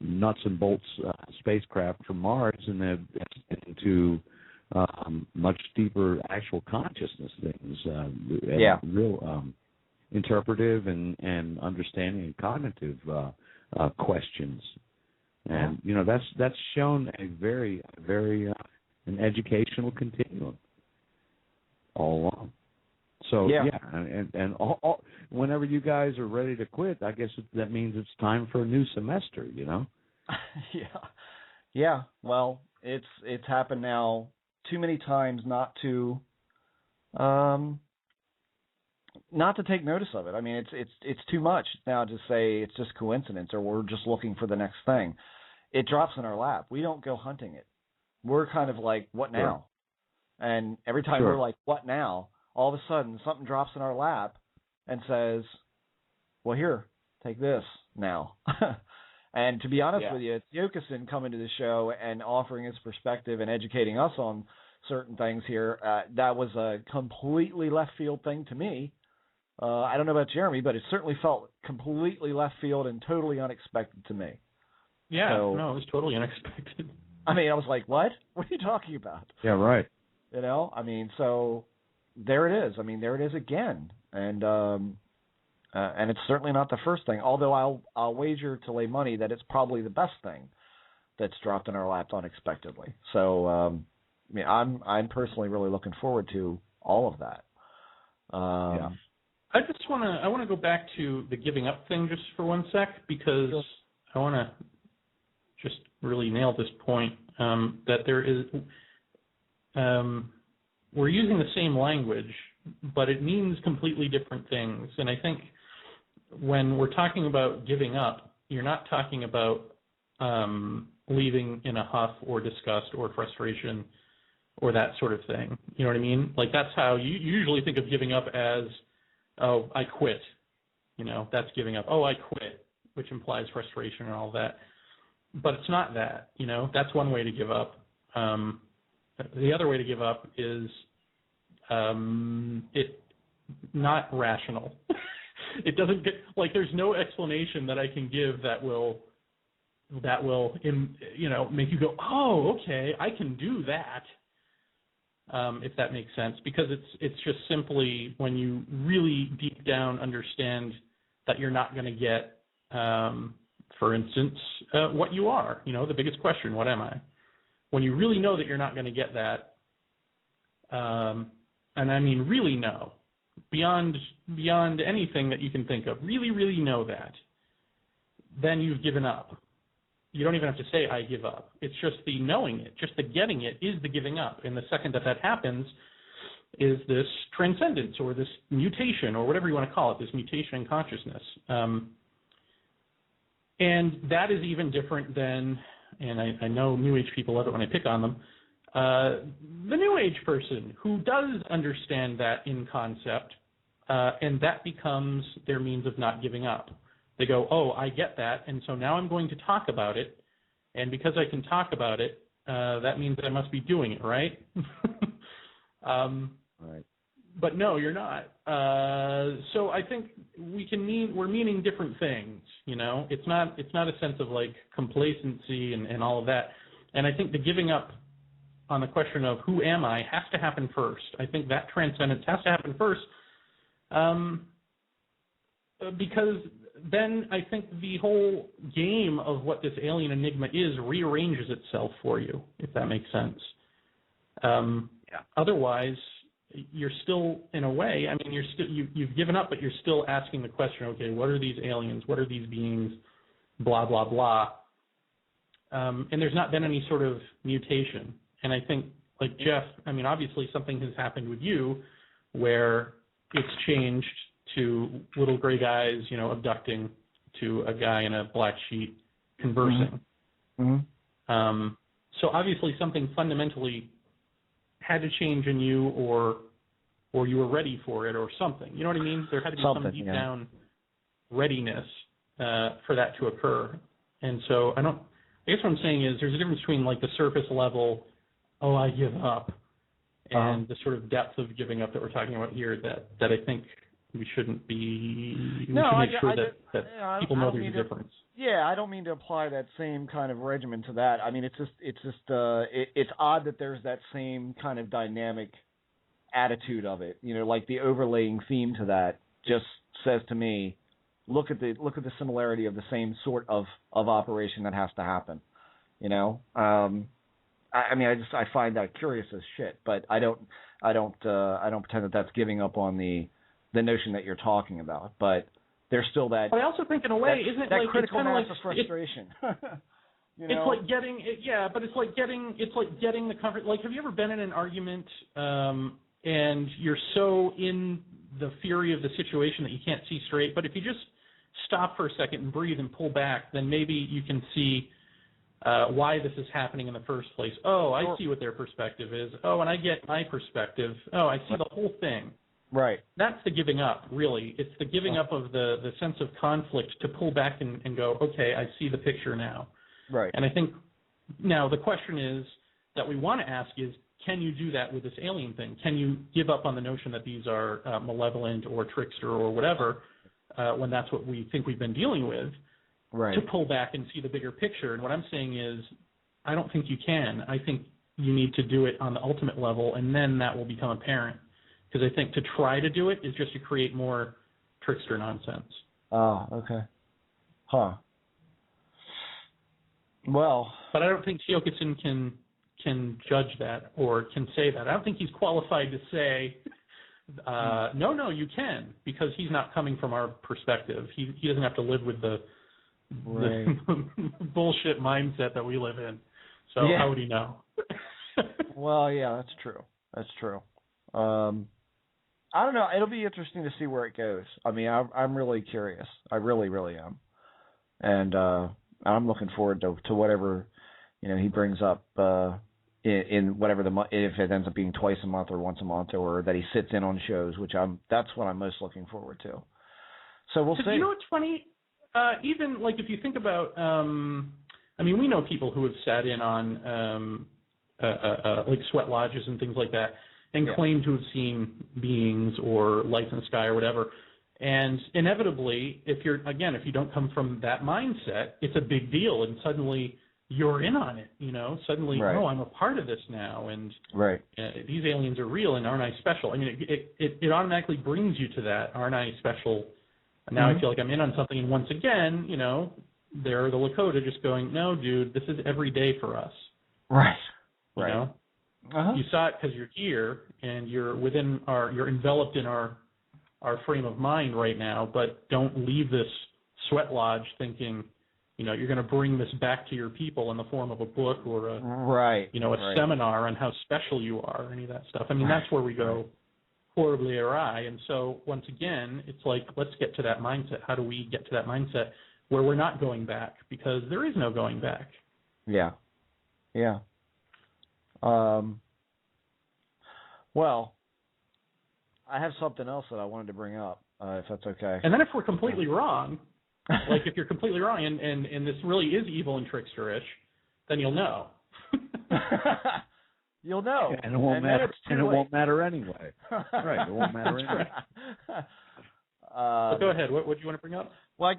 nuts and bolts spacecraft from Mars and then into much deeper actual consciousness things, real interpretive and understanding and cognitive questions. And that's shown a very an educational continuum all along. So and all, whenever you guys are ready to quit, I guess that means it's time for a new semester. Yeah. Well, it's happened now too many times not to take notice of it. I mean, it's too much now to say it's just coincidence or we're just looking for the next thing. It drops in our lap. We don't go hunting it. We're kind of like, what now? Sure. And every time we're like, what now? All of a sudden something drops in our lap and says, well, here, take this now. And to be honest with you, Yokosin coming to the show and offering his perspective and educating us on certain things here, that was a completely left field thing to me. I don't know about Jeremy, but it certainly felt completely left field and totally unexpected to me. Yeah, no, it was totally unexpected. I mean, I was like, what? What are you talking about? Yeah, right. I mean, so there it is. I mean, there it is again. And it's certainly not the first thing, although I'll wager to lay money that it's probably the best thing that's dropped in our lap unexpectedly. So, I'm personally really looking forward to all of that. I want to go back to the giving up thing just for one sec, because I want to just really nail this point, that there is, we're using the same language, but it means completely different things. And I think when we're talking about giving up, you're not talking about leaving in a huff or disgust or frustration or that sort of thing. You know what I mean? Like, that's how you usually think of giving up as, oh, I quit. That's giving up. Oh, I quit, which implies frustration and all that. But it's not that. That's one way to give up. The other way to give up is it not rational. It doesn't get, like, there's no explanation that I can give that will make you go, oh, okay, I can do that. If that makes sense, because it's just simply when you really deep down understand that you're not going to get, for instance, what you are, the biggest question, what am I? When you really know that you're not going to get that, and I mean really know, beyond anything that you can think of, really, really know that, then you've given up. You don't even have to say, I give up. It's just the knowing it, just the getting it is the giving up. And the second that happens is this transcendence or this mutation or whatever you want to call it, this mutation in consciousness. And that is even different than, and I know New Age people love it when I pick on them, the New Age person who does understand that in concept, and that becomes their means of not giving up. they go, oh, I get that, and so now I'm going to talk about it, and because I can talk about it, that means that I must be doing it, right? Right. But no, you're not. So I think we're meaning different things. It's not a sense of like complacency and all of that. And I think the giving up on the question of who am I has to happen first. I think that transcendence has to happen first, because then I think the whole game of what this alien enigma is rearranges itself for you, if that makes sense. Otherwise, you're still, in a way, I mean, you've given up, but you're still asking the question, okay, what are these aliens? What are these beings? Blah, blah, blah. And there's not been any sort of mutation. And I think, like Jeff, I mean, obviously something has happened with you where it's changed to little gray guys, abducting, to a guy in a black sheet conversing. Mm-hmm. So obviously something fundamentally had to change in you, or you were ready for it, or something. You know what I mean? There had to be some deep down readiness for that to occur. And so I guess what I'm saying is there's a difference between like the surface level, oh, I give up, and the sort of depth of giving up that we're talking about here that I think we shouldn't be. We should make sure that people know there's a difference. Yeah, I don't mean to apply that same kind of regimen to that. I mean, it's odd that there's that same kind of dynamic attitude of it. Like the overlaying theme to that just says to me, look at the similarity of the same sort of operation that has to happen. I mean, I find that curious as shit, but I don't pretend that that's giving up on the notion that you're talking about. But there's still that. I also think, in a way, isn't it that like critical it's mass of frustration? It's like getting the comfort. Like, have you ever been in an argument and you're so in the fury of the situation that you can't see straight? But if you just stop for a second and breathe and pull back, then maybe you can see why this is happening in the first place. Oh, I see what their perspective is. Oh, and I get my perspective. Oh, I see the whole thing. Right. That's the giving up, really. It's the giving up of the sense of conflict to pull back and go, okay, I see the picture now. Right. And I think now the question is that we want to ask is, can you do that with this alien thing? Can you give up on the notion that these are malevolent or trickster or whatever, when that's what we think we've been dealing with, right, to pull back and see the bigger picture? And what I'm saying is, I don't think you can. I think you need to do it on the ultimate level, and then that will become apparent. Because I think to try to do it is just to create more trickster nonsense. Oh, okay. Huh. Well. But I don't think Shiokitsun can judge that or can say that. I don't think he's qualified to say, no, you can, because he's not coming from our perspective. He doesn't have to live with the bullshit mindset that we live in. So how would he know? Well, yeah, that's true. That's true. I don't know. It'll be interesting to see where it goes. I mean, I'm really curious. I really, really am. And I'm looking forward to whatever, he brings up in whatever if it ends up being twice a month or once a month, or that he sits in on shows, that's what I'm most looking forward to. So we'll see. You know what's funny? Even like if you think about, I mean, we know people who have sat in on like sweat lodges and things like that, and claim to have seen beings or lights in the sky or whatever. And inevitably, if you don't come from that mindset, it's a big deal, and suddenly you're in on it. Suddenly, oh, I'm a part of this now, and these aliens are real, and aren't I special? I mean, it automatically brings you to that, aren't I special? Now I feel like I'm in on something, and once again, there are the Lakota just going, no, dude, this is every day for us. Right. You know? You saw it because you're here, and you're enveloped in our frame of mind right now, but don't leave this sweat lodge thinking, you're going to bring this back to your people in the form of a book or a seminar on how special you are, or any of that stuff. I mean, that's where we go horribly awry. And so once again, it's like, let's get to that mindset. How do we get to that mindset where we're not going back? Because there is no going back. Yeah. Yeah. Well, I have something else that I wanted to bring up, if that's okay. And then if we're completely wrong, Like, if you're completely wrong and this really is evil and tricksterish, then you'll know. You'll know. And it won't matter. And it won't matter anyway. Right. It won't matter anyway. So go ahead. What do you want to bring up? Well, I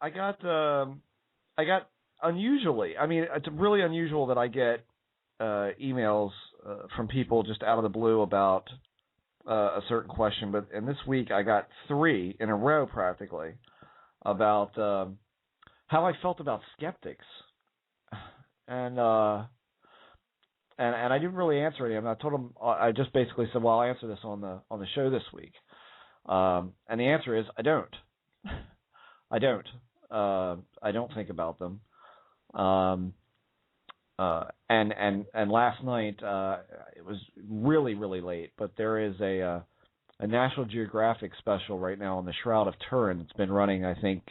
got unusually. I mean, it's really unusual that I get emails from people just out of the blue about a certain question. But in this week, I got 3 in a row practically about how I felt about skeptics, and I didn't really answer any of them. I told them, I just basically said, well, I'll answer this on the show this week. And the answer is I don't. I don't think about them. And last night it was really, really late, but there is a National Geographic special right now on the Shroud of Turin. It's been running, I think,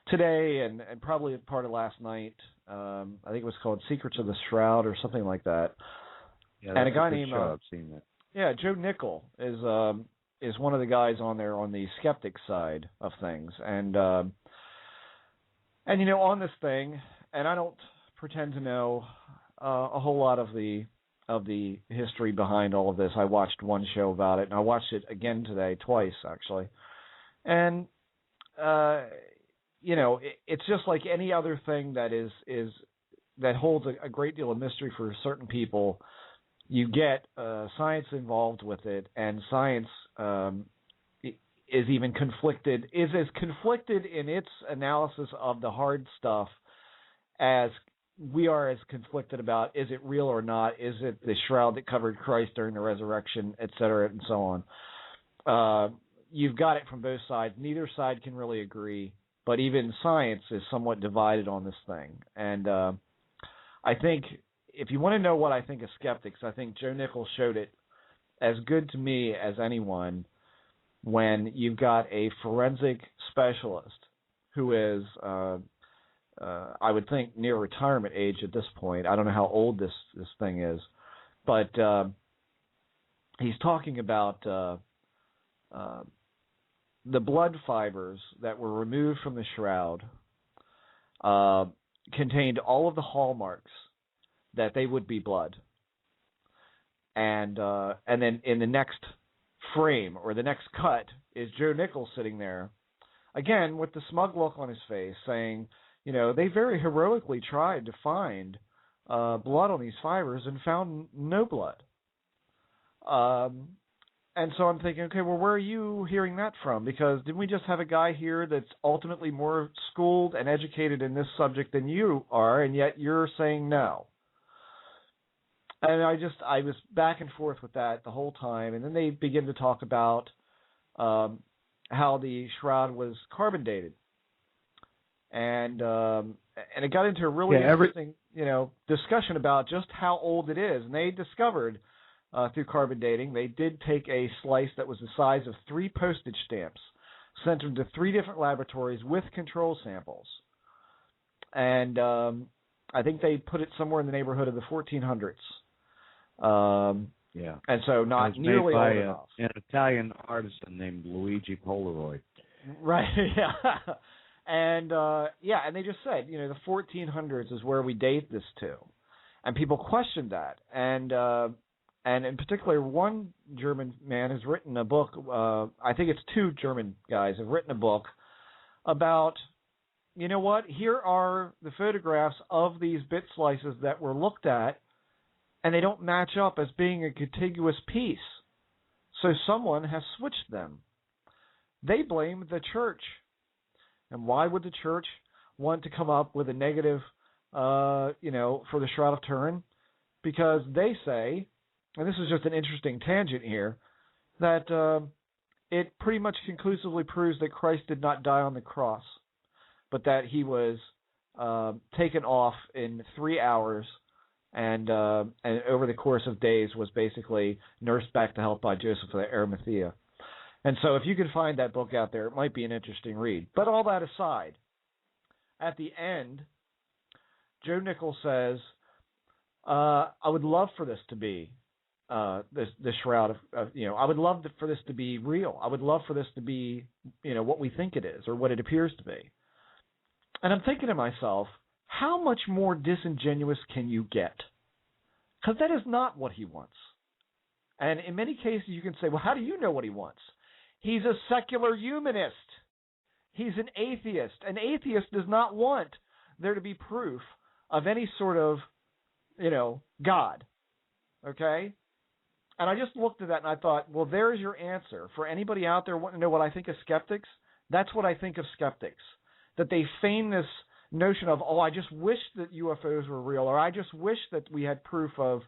today and probably part of last night. I think it was called Secrets of the Shroud or something like that. Yeah, and a guy named I've seen that. Yeah, Joe Nickel is one of the guys on there on the skeptic side of things, and you know, on this thing, and I don't pretend to know a whole lot of the history behind all of this. I watched one show about it, and I watched it again today, twice actually, and you know, it's just like any other thing that that holds a great deal of mystery for certain people. You get science involved with it, and science is even conflicted, is as conflicted in its analysis of the hard stuff as we are as conflicted about, is it real or not? Is it the shroud that covered Christ during the resurrection, et cetera, and so on? You've got it from both sides. Neither side can really agree, but even science is somewhat divided on this thing. And I think if you want to know what I think of skeptics, I think Joe Nickel showed it as good to me as anyone when you've got a forensic specialist who is, I would think, near retirement age at this point. I don't know how old this thing is, but he's talking about the blood fibers that were removed from the shroud contained all of the hallmarks that they would be blood. And then in the next frame or the next cut is Joe Nickel sitting there, again with the smug look on his face, saying, you know, they very heroically tried to find blood on these fibers and found no blood. And so I'm thinking, okay, well, where are you hearing that from? Because didn't we just have a guy here that's ultimately more schooled and educated in this subject than you are, and yet you're saying no? And I was back and forth with that the whole time, and then they begin to talk about how the shroud was carbon dated, and it got into a really interesting, you know, discussion about just how old it is. And they discovered through carbon dating, they did take a slice that was the size of 3 postage stamps, sent them to 3 different laboratories with control samples, and I think they put it somewhere in the neighborhood of the 1400s. Yeah, and so not nearly old enough. An Italian artisan named Luigi Polaroid. Right. Yeah. And and they just said, you know, the 1400s is where we date this to, and people questioned that, and in particular, one German man has written a book. I think it's 2 German guys have written a book about, you know what? Here are the photographs of these bit slices that were looked at, and they don't match up as being a contiguous piece. So someone has switched them. They blame the church. And why would the church want to come up with a negative, for the Shroud of Turin? Because they say, and this is just an interesting tangent here, that it pretty much conclusively proves that Christ did not die on the cross, but that he was taken off in 3 hours and over the course of days was basically nursed back to health by Joseph of Arimathea. And so if you can find that book out there, it might be an interesting read. But all that aside, at the end, Joe Nickel says, I would love for this to be the shroud of I would love for this to be real. I would love for this to be, what we think it is or what it appears to be. And I'm thinking to myself, how much more disingenuous can you get? Because that is not what he wants. And in many cases, you can say, well, how do you know what he wants? He's a secular humanist. He's an atheist. An atheist does not want there to be proof of any sort of, God. Okay? And I just looked at that and I thought, well, there's your answer. For anybody out there wanting to know what I think of skeptics, that's what I think of skeptics. That they feign this notion of, I just wish that UFOs were real, or I just wish that we had proof of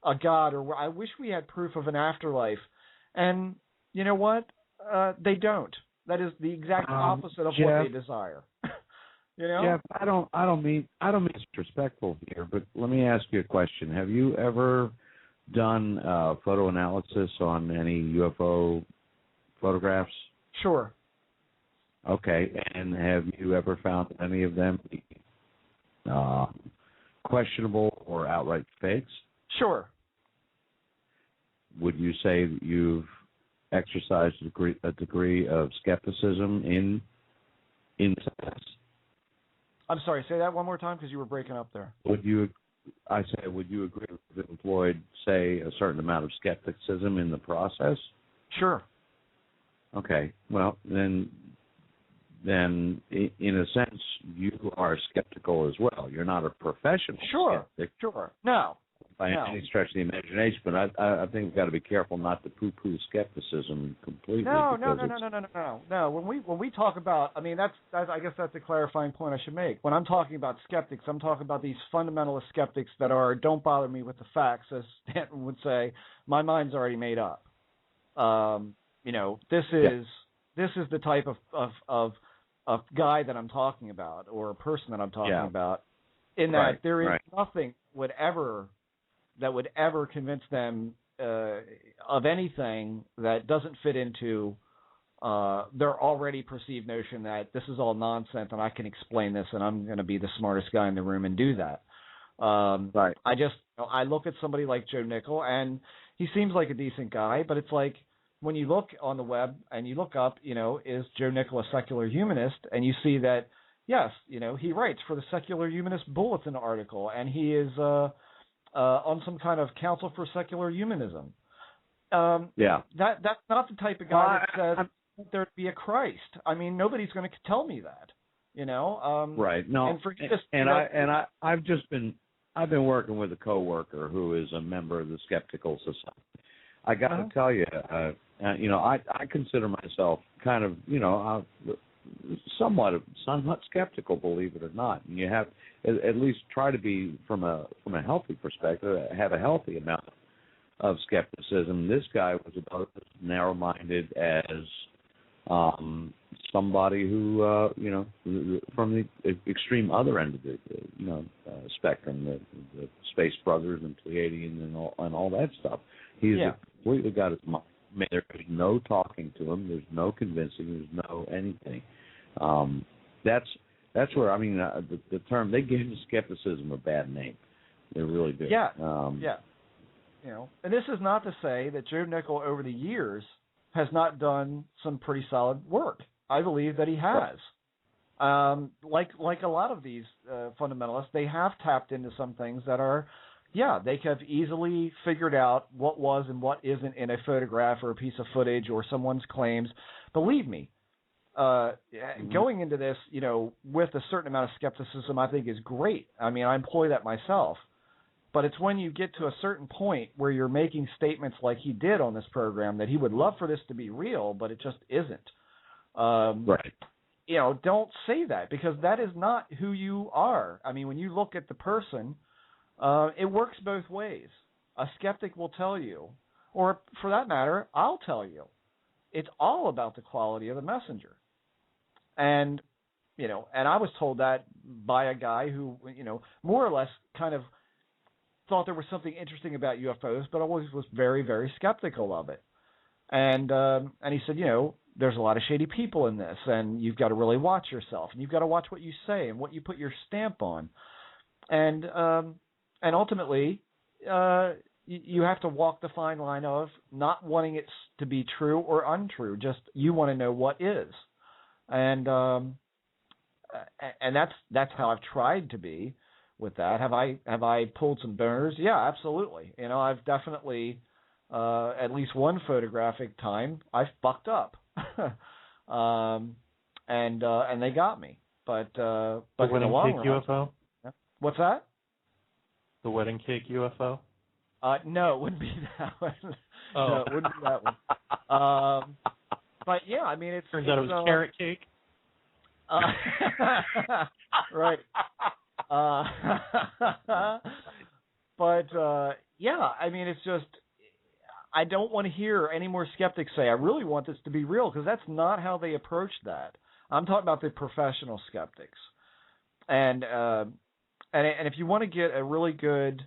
a God, or I wish we had proof of an afterlife. And you know what? They don't. That is the exact opposite of what they desire. Jeff, I don't mean disrespectful here, but let me ask you a question. Have you ever done photo analysis on any UFO photographs? Sure. Okay, and have you ever found any of them questionable or outright fakes? Sure. Would you say that you've exercised a degree of skepticism in this? I'm sorry, say that one more time because you were breaking up there. Would you agree with employed, say, a certain amount of skepticism in the process? Sure. Okay. Well, then, in a sense, you are skeptical as well. You're not a professional skeptic. Sure. No. By any stretch of the imagination, but I think we've got to be careful not to poo-poo skepticism completely. No. When we talk about, I guess that's a clarifying point I should make. When I'm talking about skeptics, I'm talking about these fundamentalist skeptics that don't bother me with the facts, as Stanton would say. My mind's already made up. This is the type of guy that I'm talking about, or a person that I'm talking about. In that there is nothing that would ever convince them of anything that doesn't fit into their already perceived notion that this is all nonsense and I can explain this and I'm going to be the smartest guy in the room and do that. I look at somebody like Joe Nickel, and he seems like a decent guy, but it's like when you look on the web and you look up, is Joe Nickel a secular humanist? And you see that, yes, he writes for the Secular Humanist Bulletin article, and he is on some kind of Council for Secular Humanism. That's not the type of guy that says there'd be a Christ. Nobody's going to tell me that, Right. No. I've been working with a coworker who is a member of the Skeptical Society. I got to tell you, I consider myself kind of, somewhat skeptical, believe it or not. And you have at least try to be from a healthy perspective, have a healthy amount of skepticism. This guy was about as narrow-minded as somebody who from the extreme other end of the spectrum, the Space Brothers and Pleiadian and all that stuff. He's completely got his mind. There's no talking to him. There's no convincing. There's no anything. That's where the term, they give skepticism a bad name. They really do. And this is not to say that Joe Nickel over the years has not done some pretty solid work. I believe that he has. Like a lot of these fundamentalists, they have tapped into some things that are, they have easily figured out what was and what isn't in a photograph or a piece of footage or someone's claims. Believe me, going into this, with a certain amount of skepticism, I think is great. I employ that myself. But it's when you get to a certain point where you're making statements like he did on this program that he would love for this to be real, but it just isn't. Right. Don't say that, because that is not who you are. When you look at the person, it works both ways. A skeptic will tell you, or for that matter, I'll tell you, it's all about the quality of the messenger. And, and I was told that by a guy who, more or less kind of thought there was something interesting about UFOs, but always was very, very skeptical of it. And he said, there's a lot of shady people in this, and you've got to really watch yourself, and you've got to watch what you say and what you put your stamp on. And ultimately, you have to walk the fine line of not wanting it to be true or untrue. Just you want to know what is. And and that's how I've tried to be with that. Have I pulled some boners? Yeah, absolutely. I've definitely at least one photographic time I've fucked up, and they got me. But the in the wedding long cake run, UFO. What's that? The wedding cake UFO. No, it wouldn't be that one. Oh. No, it wouldn't be that one. But yeah, I mean, turns out it was carrot cake. Right. But yeah, I mean, it's just I don't want to hear any more skeptics say I really want this to be real, because that's not how they approach that. I'm talking about the professional skeptics, and if you want to get a really good,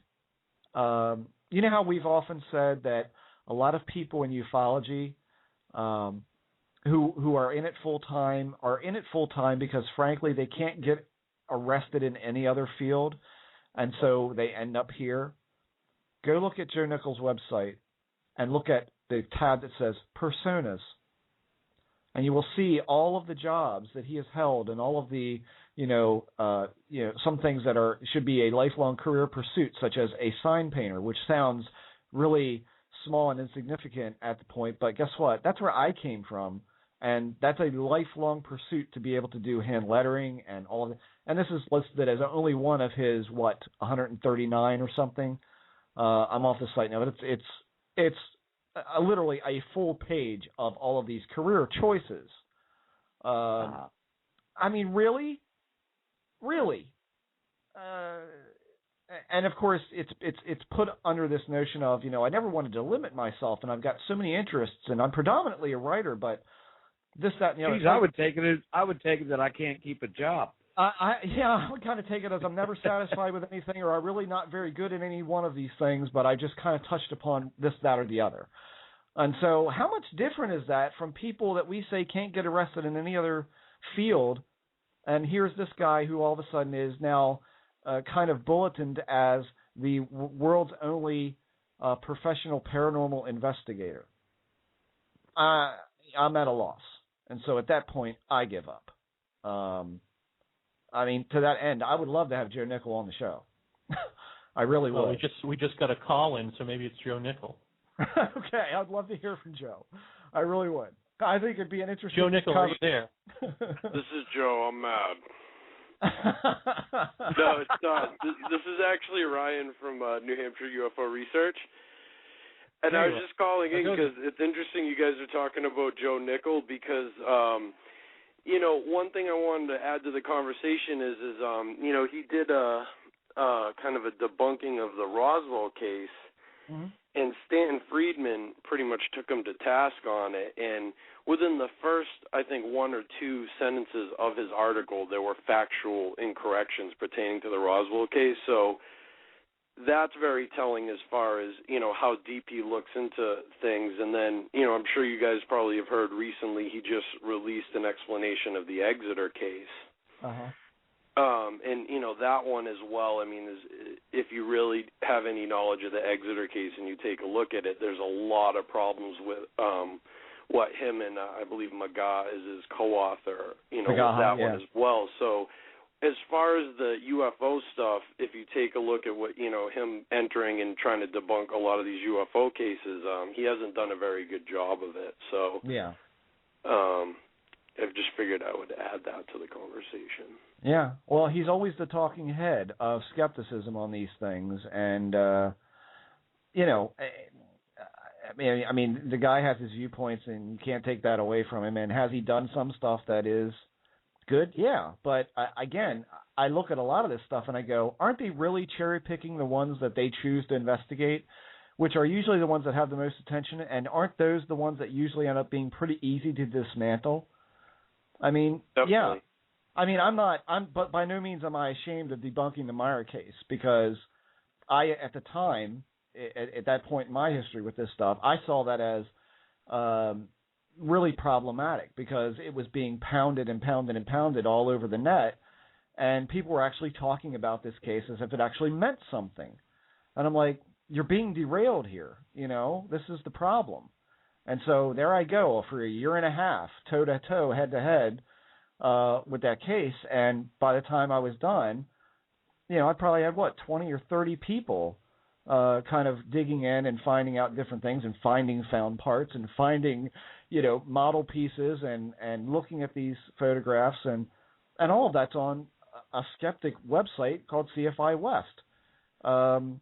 you know how we've often said that a lot of people in ufology who are in it full time because frankly they can't get arrested in any other field, and so they end up here. Go look at Joe Nichols' website and look at the tab that says personas, and you will see all of the jobs that he has held and all of the some things that should be a lifelong career pursuit, such as a sign painter, which sounds really small and insignificant at the point, but guess what? That's where I came from, and that's a lifelong pursuit to be able to do hand lettering and all of it. And this is listed as only one of his 139 or something. I'm off the site now, but it's literally a full page of all of these career choices. I mean, really. And of course, it's put under this notion of I never wanted to limit myself, and I've got so many interests, and I'm predominantly a writer, but this, that, and the other. Geez, I would take it that I can't keep a job. I would kind of take it as I'm never satisfied with anything, or I'm really not very good at any one of these things, but I just kind of touched upon this, that, or the other. And so how much different is that from people that we say can't get arrested in any other field, and here's this guy who all of a sudden is now kind of bulletined as the world's only professional paranormal investigator. I'm at a loss. And so at that point, I give up. I mean, to that end, I would love to have Joe Nickell on the show. I really would. We just got a call in, so maybe it's Joe Nickell. Okay, I'd love to hear from Joe. I really would. I think it'd be an interesting. Joe Nickell, are you there? This is Joe. I'm mad. No, it's not. This is actually Ryan from New Hampshire UFO Research. And I was just calling in because it's interesting you guys are talking about Joe Nickell because, one thing I wanted to add to the conversation is he did a kind of a debunking of the Roswell case, and Stanton Friedman pretty much took him to task on it. And within the first, I think, one or two sentences of his article, there were factual incorrections pertaining to the Roswell case. So that's very telling as far as, how deep he looks into things. And then, I'm sure you guys probably have heard recently he just released an explanation of the Exeter case. Uh-huh. And, that one as well, I mean, if you really have any knowledge of the Exeter case and you take a look at it, there's a lot of problems with what him and I believe Maga is his co-author, with that one as well. So as far as the UFO stuff, if you take a look at what, him entering and trying to debunk a lot of these UFO cases, he hasn't done a very good job of it. So yeah. I've just figured I would add that to the conversation. Yeah, well, he's always the talking head of skepticism on these things, and I mean, the guy has his viewpoints, and you can't take that away from him. And has he done some stuff that is good? Yeah, but again, I look at a lot of this stuff and I go, aren't they really cherry picking the ones that they choose to investigate, which are usually the ones that have the most attention, and aren't those the ones that usually end up being pretty easy to dismantle? I mean, Definitely. Yeah. I mean, but by no means am I ashamed of debunking the Meyer case, because at the time, at that point in my history with this stuff, I saw that as really problematic because it was being pounded and pounded and pounded all over the net, and people were actually talking about this case as if it actually meant something. And I'm like, you're being derailed here, this is the problem. And so there I go for a year and a half, toe-to-toe, head-to-head, with that case, and by the time I was done, I probably had 20 or 30 people kind of digging in and finding out different things and finding found parts and finding, model pieces and looking at these photographs and all of that's on a skeptic website called CFI West. And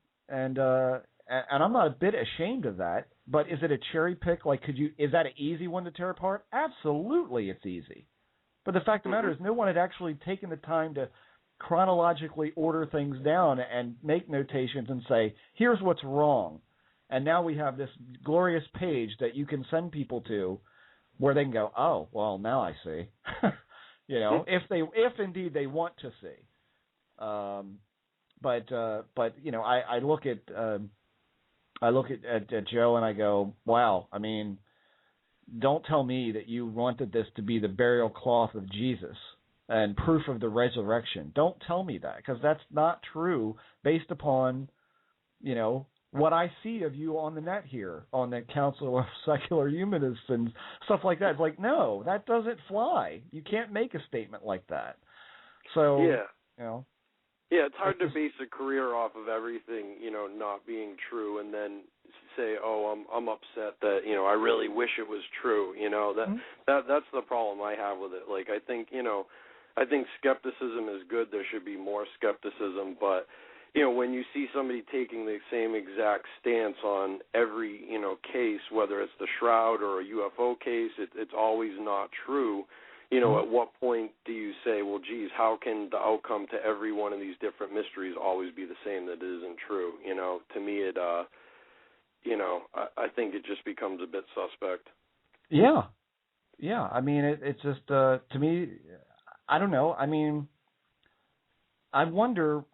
I'm not a bit ashamed of that, but is it a cherry pick? Like, is that an easy one to tear apart? Absolutely, it's easy. But the fact of the matter is no one had actually taken the time to chronologically order things down and make notations and say, here's what's wrong. And now we have this glorious page that you can send people to where they can go, oh, well, now I see. If indeed they want to see. But I look at Joe and I go, wow, I mean, don't tell me that you wanted this to be the burial cloth of Jesus and proof of the resurrection. Don't tell me that, because that's not true based upon, what I see of you on the net here, on the Council of Secular Humanists and stuff like that. It's like, no, that doesn't fly. You can't make a statement like that. So, Yeah, it's hard to base a career off of everything, not being true, and then say, oh, I'm upset that, I really wish it was true. That's the problem I have with it. Like, I think skepticism is good. There should be more skepticism, but when you see somebody taking the same exact stance on every, case, whether it's the Shroud or a UFO case, it's always not true. At what point do you say, well, geez, how can the outcome to every one of these different mysteries always be the same that it isn't true? To me, it, I think it just becomes a bit suspect. Yeah. Yeah. I mean, it's just, to me, I don't know. I mean, I wonder,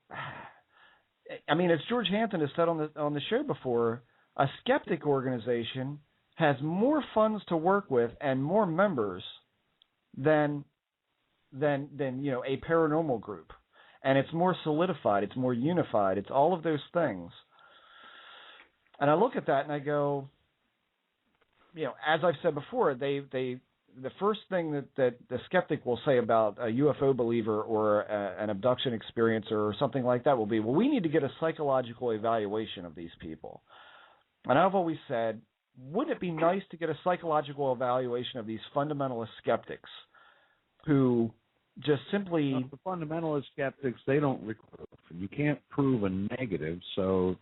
as George Hampton has said on the show before, a skeptic organization has more funds to work with and more members than a paranormal group, and it's more solidified, it's more unified, it's all of those things. And I look at that and I go, as I've said before, the first thing that the skeptic will say about a UFO believer or an abduction experiencer or something like that will be, well, we need to get a psychological evaluation of these people. And I've always said, wouldn't it be nice to get a psychological evaluation of these fundamentalist skeptics who just simply... The fundamentalist skeptics, they don't recruit. You can't prove a negative, so,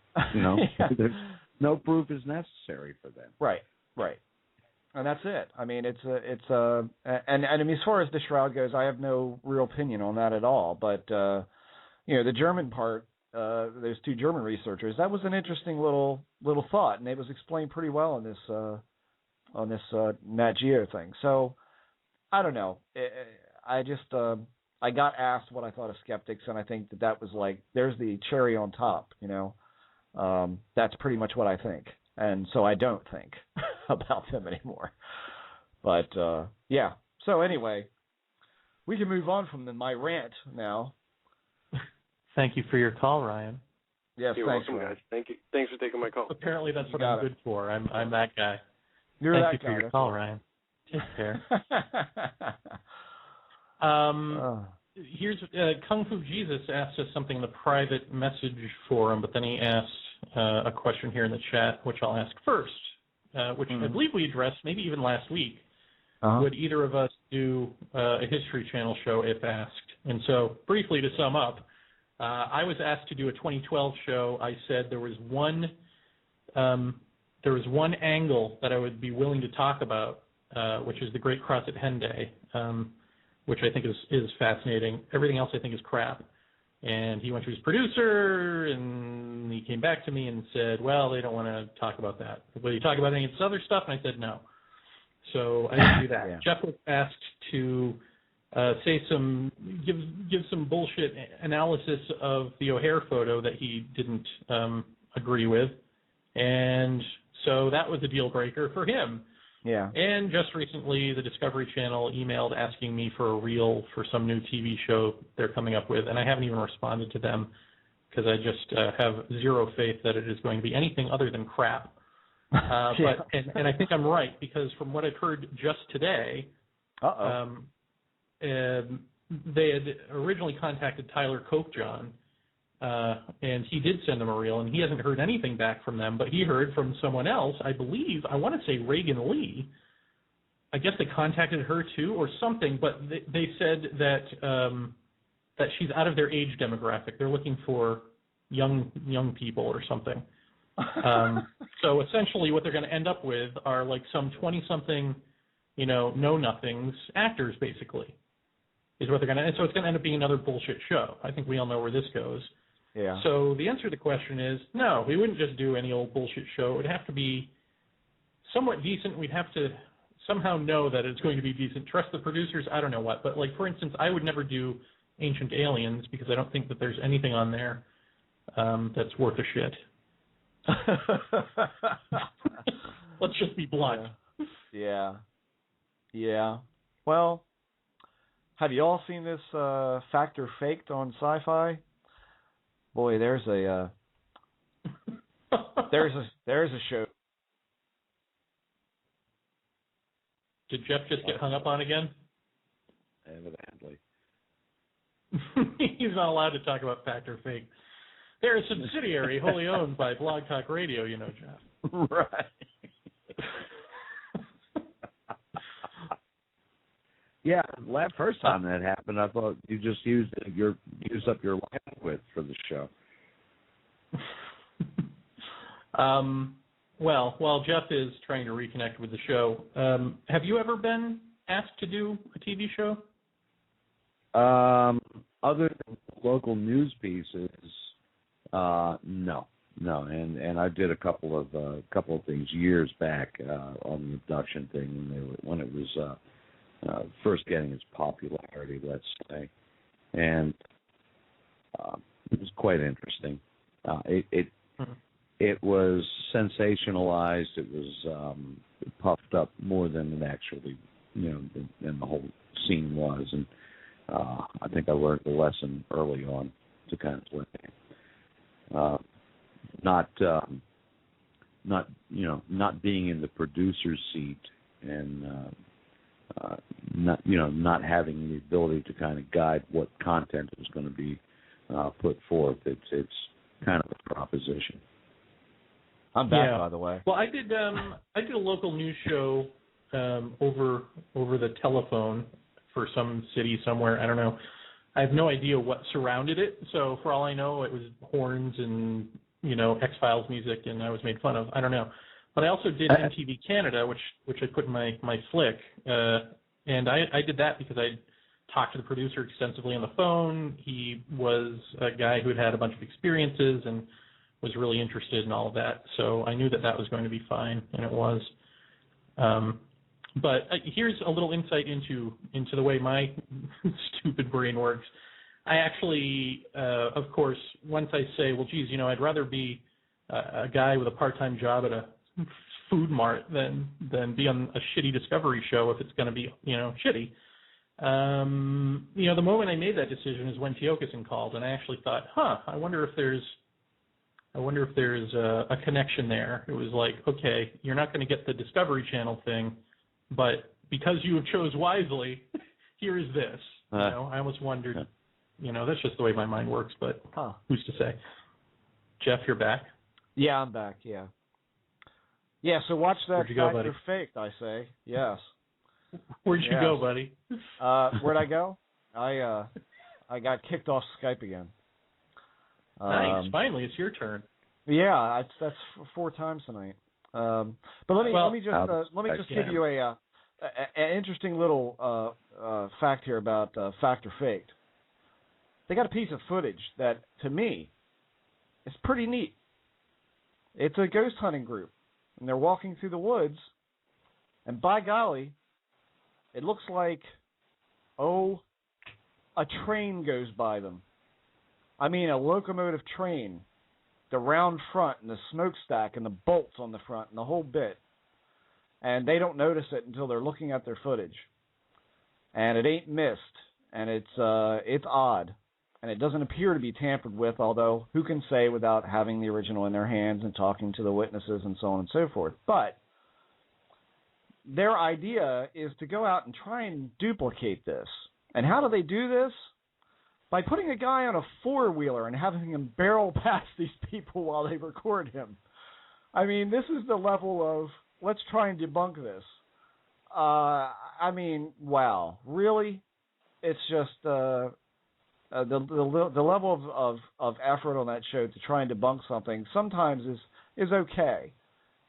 no proof is necessary for them. Right. And that's it. I mean, and I mean, as far as the Shroud goes, I have no real opinion on that at all. But, the German part, those two German researchers, that was an interesting little thought, and it was explained pretty well on this Nat Geo thing. So I don't know. I got asked what I thought of skeptics, and I think that was like, there's the cherry on top. That's pretty much what I think, and so I don't think about them anymore. But yeah. So anyway, we can move on from my rant now. Thank you for your call, Ryan. Yes, you're thanks, welcome, Ryan. guys. Thank you. Thanks for taking my call. Apparently, that's what I'm good for. I'm that guy. You're Thank that you guy. for your call, Ryan. Take care. Here's Kung Fu Jesus asked us something in the private message forum, but then he asked a question here in the chat, which I'll ask first, which I believe we addressed maybe even last week. Would either of us do a History Channel show if asked? And so, briefly to sum up, I was asked to do a 2012 show. I said there was one angle that I would be willing to talk about, which is the Great Cross at Henday, which I think is fascinating. Everything else I think is crap. And he went to his producer, and he came back to me and said, well, they don't want to talk about that. Will you talk about any of this other stuff? And I said no. So I didn't do that. Yeah. Jeff was asked to give some bullshit analysis of the O'Hare photo that he didn't agree with. And so that was a deal breaker for him. Yeah. And just recently, the Discovery Channel emailed asking me for a reel for some new TV show they're coming up with, and I haven't even responded to them because I just have zero faith that it is going to be anything other than crap. And I think I'm right, because from what I've heard just today, they had originally contacted Tyler Kochjohn, and he did send them a reel, and he hasn't heard anything back from them, but he heard from someone else, I believe, I want to say Reagan Lee. I guess they contacted her too or something, but they said that that she's out of their age demographic. They're looking for young people or something. So essentially what they're going to end up with are like some 20-something, know-nothings, actors basically, is what they're going to, and so it's going to end up being another bullshit show. I think we all know where this goes. Yeah. So the answer to the question is, no, we wouldn't just do any old bullshit show. It would have to be somewhat decent. We'd have to somehow know that it's going to be decent. Trust the producers, I don't know what. But, like, for instance, I would never do Ancient Aliens because I don't think that there's anything on there that's worth a shit. Let's just be blunt. Yeah. Well, have you all seen this Fact or Faked on Sci-Fi? Boy, there's a show. Did Jeff just get hung up on again? Evidently. He's not allowed to talk about Fact or Fake. They're a subsidiary wholly owned by Blog Talk Radio, Jeff. Right. Yeah, the first time that happened, I thought you just used up your bandwidth for the show. Well, while Jeff is trying to reconnect with the show, have you ever been asked to do a TV show? Other than local news pieces, no, and I did a couple of things years back on the abduction thing when it was first getting its popularity, let's say, and it was quite interesting. It was sensationalized. It was puffed up more than it actually, than the whole scene was, and I think I learned the lesson early on to kind of play. Not being in the producer's seat and not having the ability to kind of guide what content is going to be put forth. It's kind of a proposition. I'm back, by the way. Well, I did a local news show over the telephone for some city somewhere. I don't know. I have no idea what surrounded it. So for all I know, it was horns and X-Files music, and I was made fun of. I don't know. But I also did MTV Canada, which I put in my flick, and I did that because I talked to the producer extensively on the phone. He was a guy who had a bunch of experiences and was really interested in all of that. So I knew that was going to be fine, and it was. But here's a little insight into the way my stupid brain works. I actually, of course, once I say, well, geez, I'd rather be a guy with a part-time job at a food mart than be on a shitty Discovery show if it's going to be, shitty. The moment I made that decision is when Tiokasin called, and I actually thought, I wonder if there's a connection there. It was like, okay, you're not going to get the Discovery Channel thing, but because you have chose wisely, here is this. I almost wondered, that's just the way my mind works, but who's to say? Jeff, you're back? Yeah, I'm back, yeah. Yeah, so watch that Where'd you go, Fact buddy? or Faked, I say. Yes. Where'd you go, buddy? Where'd I go? I got kicked off Skype again. Nice. Finally, it's your turn. Yeah, that's 4 times tonight. But let me just give you an interesting little fact here about Fact or Faked. They got a piece of footage that, to me, is pretty neat. It's a ghost hunting group, and they're walking through the woods, and by golly, it looks like, a train goes by them. I mean, a locomotive train. The round front and the smokestack and the bolts on the front and the whole bit. And they don't notice it until they're looking at their footage. And it ain't missed. And it's odd. And it doesn't appear to be tampered with, although who can say without having the original in their hands and talking to the witnesses and so on and so forth. But their idea is to go out and try and duplicate this. And how do they do this? By putting a guy on a four-wheeler and having him barrel past these people while they record him. I mean, this is the level of, let's try and debunk this. I mean, wow. Really? It's just the level of effort on that show to try and debunk something sometimes is okay.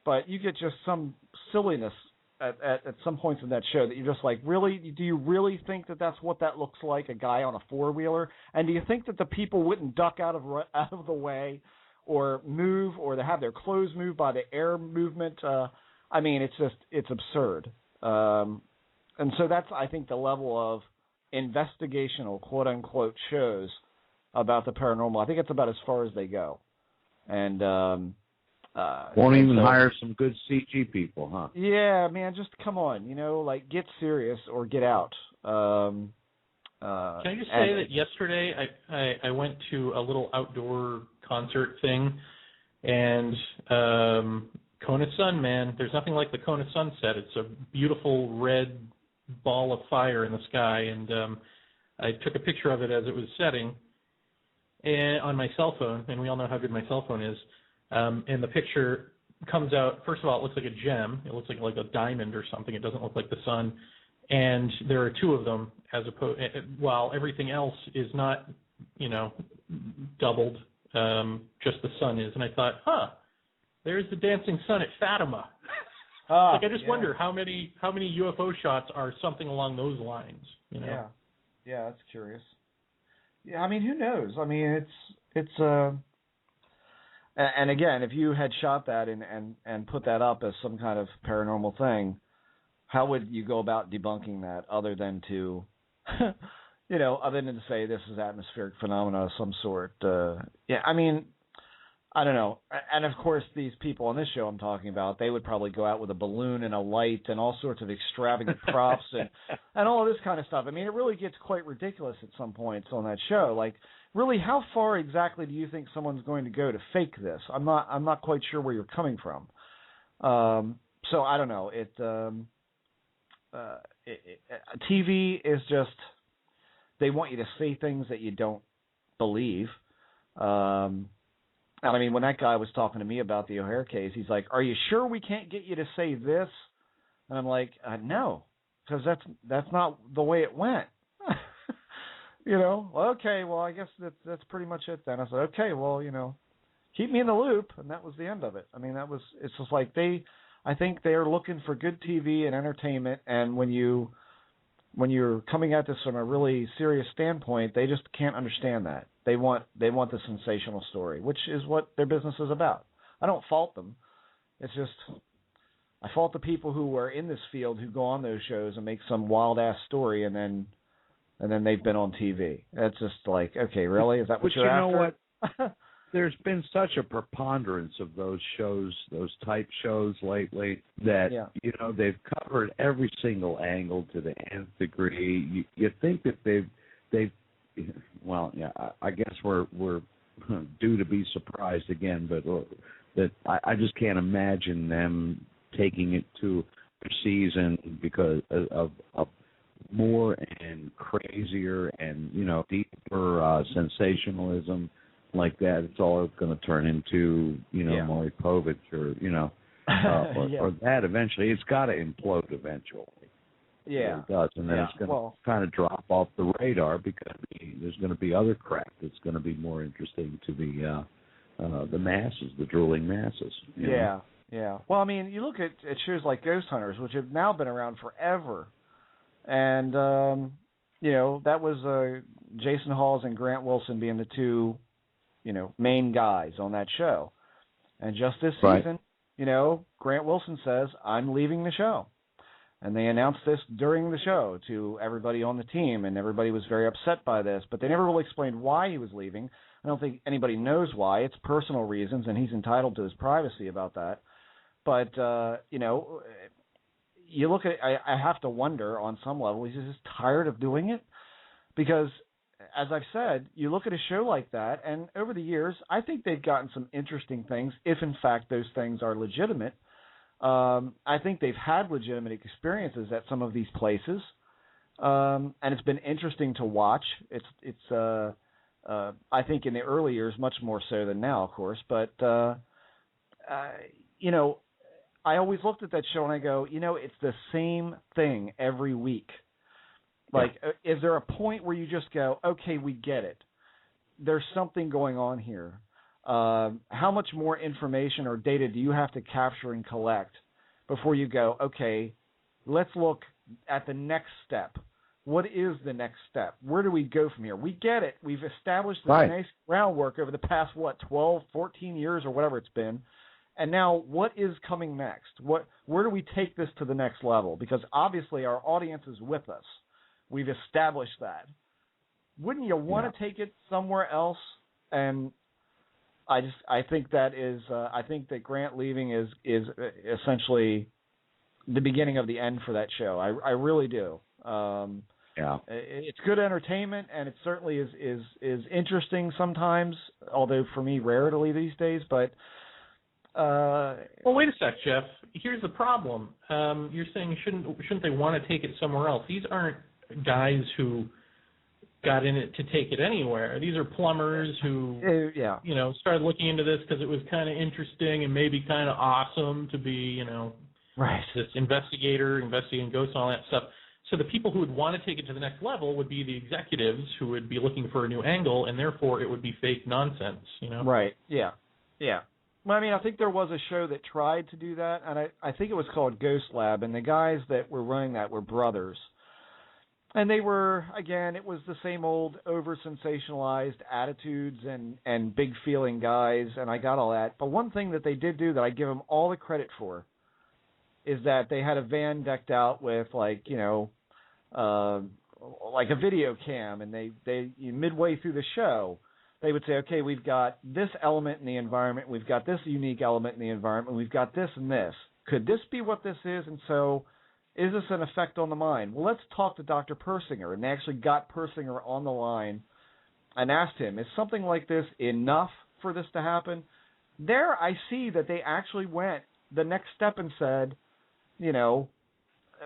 But you get just some silliness at some points in that show that you're just like, really? Do you really think that that's what that looks like, a guy on a four-wheeler? And do you think that the people wouldn't duck out of the way or move, or to have their clothes moved by the air movement? I mean, it's absurd. And so that's, I think, the level of investigational, quote-unquote, shows about the paranormal. I think it's about as far as they go. And won't even hire some good CG people, huh? Yeah, man, just come on, like get serious or get out. Can I just say that yesterday I went to a little outdoor concert thing, and Kona Sun, man, there's nothing like the Kona sunset. It's a beautiful red ball of fire in the sky, and I took a picture of it as it was setting and on my cell phone, and we all know how good my cell phone is. And the picture comes out, first of all, it looks like a gem. It looks like a diamond or something. It doesn't look like the sun. And there are two of them, while everything else is not, doubled, just the sun is. And I thought, there's the dancing sun at Fatima. I just wonder how many UFO shots are something along those lines, Yeah, that's curious. Yeah, I mean, who knows? I mean, it's and again, if you had shot that and put that up as some kind of paranormal thing, how would you go about debunking that other than to, other than to say this is atmospheric phenomena of some sort? Yeah, I mean, I don't know. And, of course, these people on this show I'm talking about, they would probably go out with a balloon and a light and all sorts of extravagant props and all of this kind of stuff. I mean, it really gets quite ridiculous at some points on that show. Like, really, how far exactly do you think someone's going to go to fake this? I'm not quite sure where you're coming from. So I don't know. TV is just, they want you to say things that you don't believe. I mean, when that guy was talking to me about the O'Hare case, he's like, "Are you sure we can't get you to say this?" And I'm like, "No, because that's not the way it went." Okay, well, I guess that's pretty much it then. I said, "Okay, well, keep me in the loop," and that was the end of it. I mean, it's just like I think they're looking for good TV and entertainment, and when you're coming at this from a really serious standpoint, they just can't understand that. They want the sensational story, which is what their business is about. I don't fault them. It's just I fault the people who are in this field who go on those shows and make some wild ass story and then they've been on TV. That's just like, okay, really? Is that what you're after? What? There's been such a preponderance of those shows, those type shows lately that they've covered every single angle to the nth degree. You think that they've well, yeah, I guess we're due to be surprised again, but that I just can't imagine them taking it to a season because of more and crazier and deeper sensationalism like that. It's all going to turn into Maury Povich or or that eventually. It's got to implode eventually. Yeah, it does, and then it's going to kind of drop off the radar because there's going to be other crap that's going to be more interesting to the masses, the drooling masses. Yeah. Well, I mean, you look at shows like Ghost Hunters, which have now been around forever, and that was Jason Hawes and Grant Wilson being the two main guys on that show, and just this season, Grant Wilson says, "I'm leaving the show." And they announced this during the show to everybody on the team, and everybody was very upset by this. But they never really explained why he was leaving. I don't think anybody knows why. It's personal reasons, and he's entitled to his privacy about that. But, you look at it, I have to wonder on some level, he's just tired of doing it. Because, as I've said, you look at a show like that, and over the years, I think they've gotten some interesting things, if in fact those things are legitimate. I think they've had legitimate experiences at some of these places. and it's been interesting to watch. It's I think in the early years much more so than now, of course. But you know, I always looked at that show and I go, you know, it's the same thing every week. Like, is there a point where you just go, okay, we get it. There's something going on here. How much more information or data do you have to capture and collect before you go, okay, let's look at the next step. What is the next step? Where do we go from here? We get it. We've established this nice groundwork over the past, 12, 14 years or whatever it's been. And now what is coming next? Where do we take this to the next level? Because obviously our audience is with us. We've established that. Wouldn't you want to take it somewhere else? And I think that is I think that Grant leaving is essentially the beginning of the end for that show. I really do. It's good entertainment, and it certainly is interesting sometimes, although for me rarely these days. But well, wait a sec, Jeff. Here's the problem. You're saying shouldn't they want to take it somewhere else? These aren't guys who got in it to take it anywhere. These are plumbers who, you know, started looking into this because it was kind of interesting and maybe kind of awesome to be, you know, this investigating ghosts and all that stuff. So the people who would want to take it to the next level would be the executives who would be looking for a new angle, and therefore it would be fake nonsense, you know? Right, yeah. Well, I mean, I think there was a show that tried to do that, and I think it was called Ghost Lab, and the guys that were running that were brothers. And they were, again, it was the same old over-sensationalized attitudes and big-feeling guys, and I got all that. But one thing that they did do that I give them all the credit for is that they had a van decked out with, like, you know, like a video cam, and they midway through the show, they would say, okay, we've got this element in the environment, we've got this unique element in the environment, we've got this and this. Could this be what this is? And so, is this an effect on the mind? Well, let's talk to Dr. Persinger. And they actually got Persinger on the line and asked him, is something like this enough for this to happen? There I see that they actually went the next step and said, you know,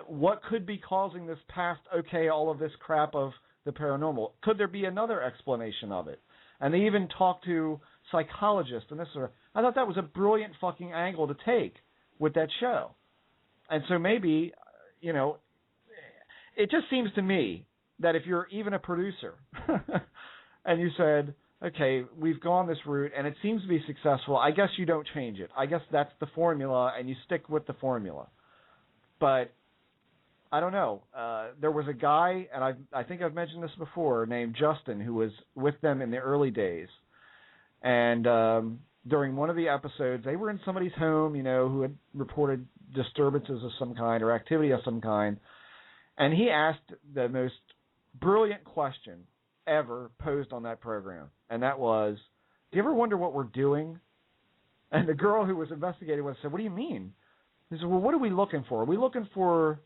what could be causing this past, okay, all of this crap of the paranormal? Could there be another explanation of it? And they even talked to psychologists and this sort of. I thought that was a brilliant fucking angle to take with that show. And so maybe, you know, it just seems to me that if you're even a producer and you said, okay, we've gone this route and it seems to be successful, I guess you don't change it. I guess that's the formula and you stick with the formula. But I don't know. There was a guy, and I think I've mentioned this before, named Justin, who was with them in the early days. And during one of the episodes, they were in somebody's home, you know, who had reported disturbances of some kind or activity of some kind. And he asked the most brilliant question ever posed on that program. And that was, do you ever wonder what we're doing? And the girl who was investigating with said, what do you mean? He said, well, what are we looking for? Are we looking for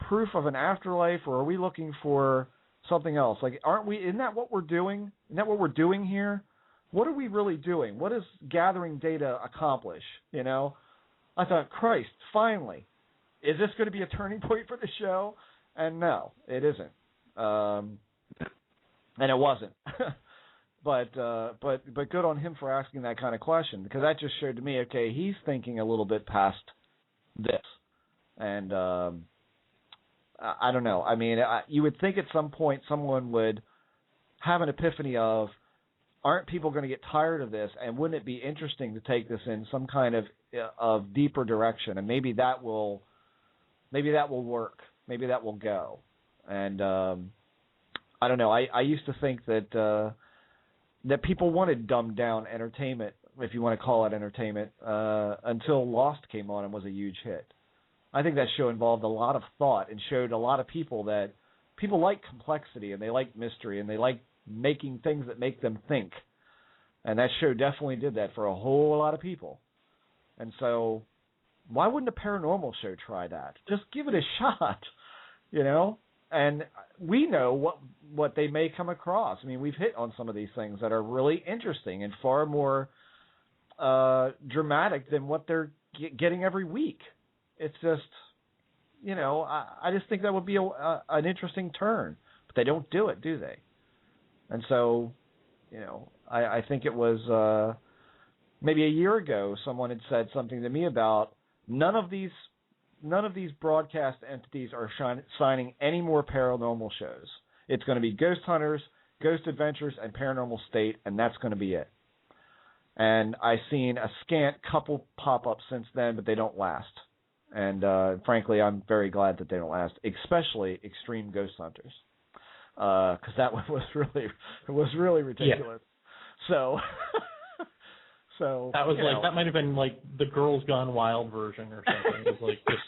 proof of an afterlife, or are we looking for something else? Like, isn't that what we're doing? Isn't that what we're doing here? What are we really doing? What does gathering data accomplish? You know, I thought, Christ, finally, is this going to be a turning point for the show? And no, it isn't. And it wasn't. But good on him for asking that kind of question, because that just showed to me, okay, he's thinking a little bit past this. And I don't know. I mean, you would think at some point someone would have an epiphany of, aren't people going to get tired of this? And wouldn't it be interesting to take this in some kind of deeper direction? And maybe that will work. Maybe that will go. And I don't know. I used to think that people wanted dumbed down entertainment, if you want to call it entertainment, until Lost came on and was a huge hit. I think that show involved a lot of thought and showed a lot of people that people like complexity and they like mystery and they like making things that make them think. And that show definitely did that for a whole lot of people. And so why wouldn't a paranormal show try that? Just give it a shot, you know? And we know what they may come across. I mean, we've hit on some of these things that are really interesting and far more dramatic than what they're getting every week. It's just, I just think that would be an interesting turn. But they don't do it, do they? And so, I think it was maybe a year ago someone had said something to me about none of these broadcast entities are signing any more paranormal shows. It's going to be Ghost Hunters, Ghost Adventures, and Paranormal State, and that's going to be it. And I've seen a scant couple pop up since then, but they don't last. And frankly, I'm very glad that they don't last, especially Extreme Ghost Hunters, because that one was really ridiculous. Yeah. So that was that might have been like the Girls Gone Wild version or something. It was just,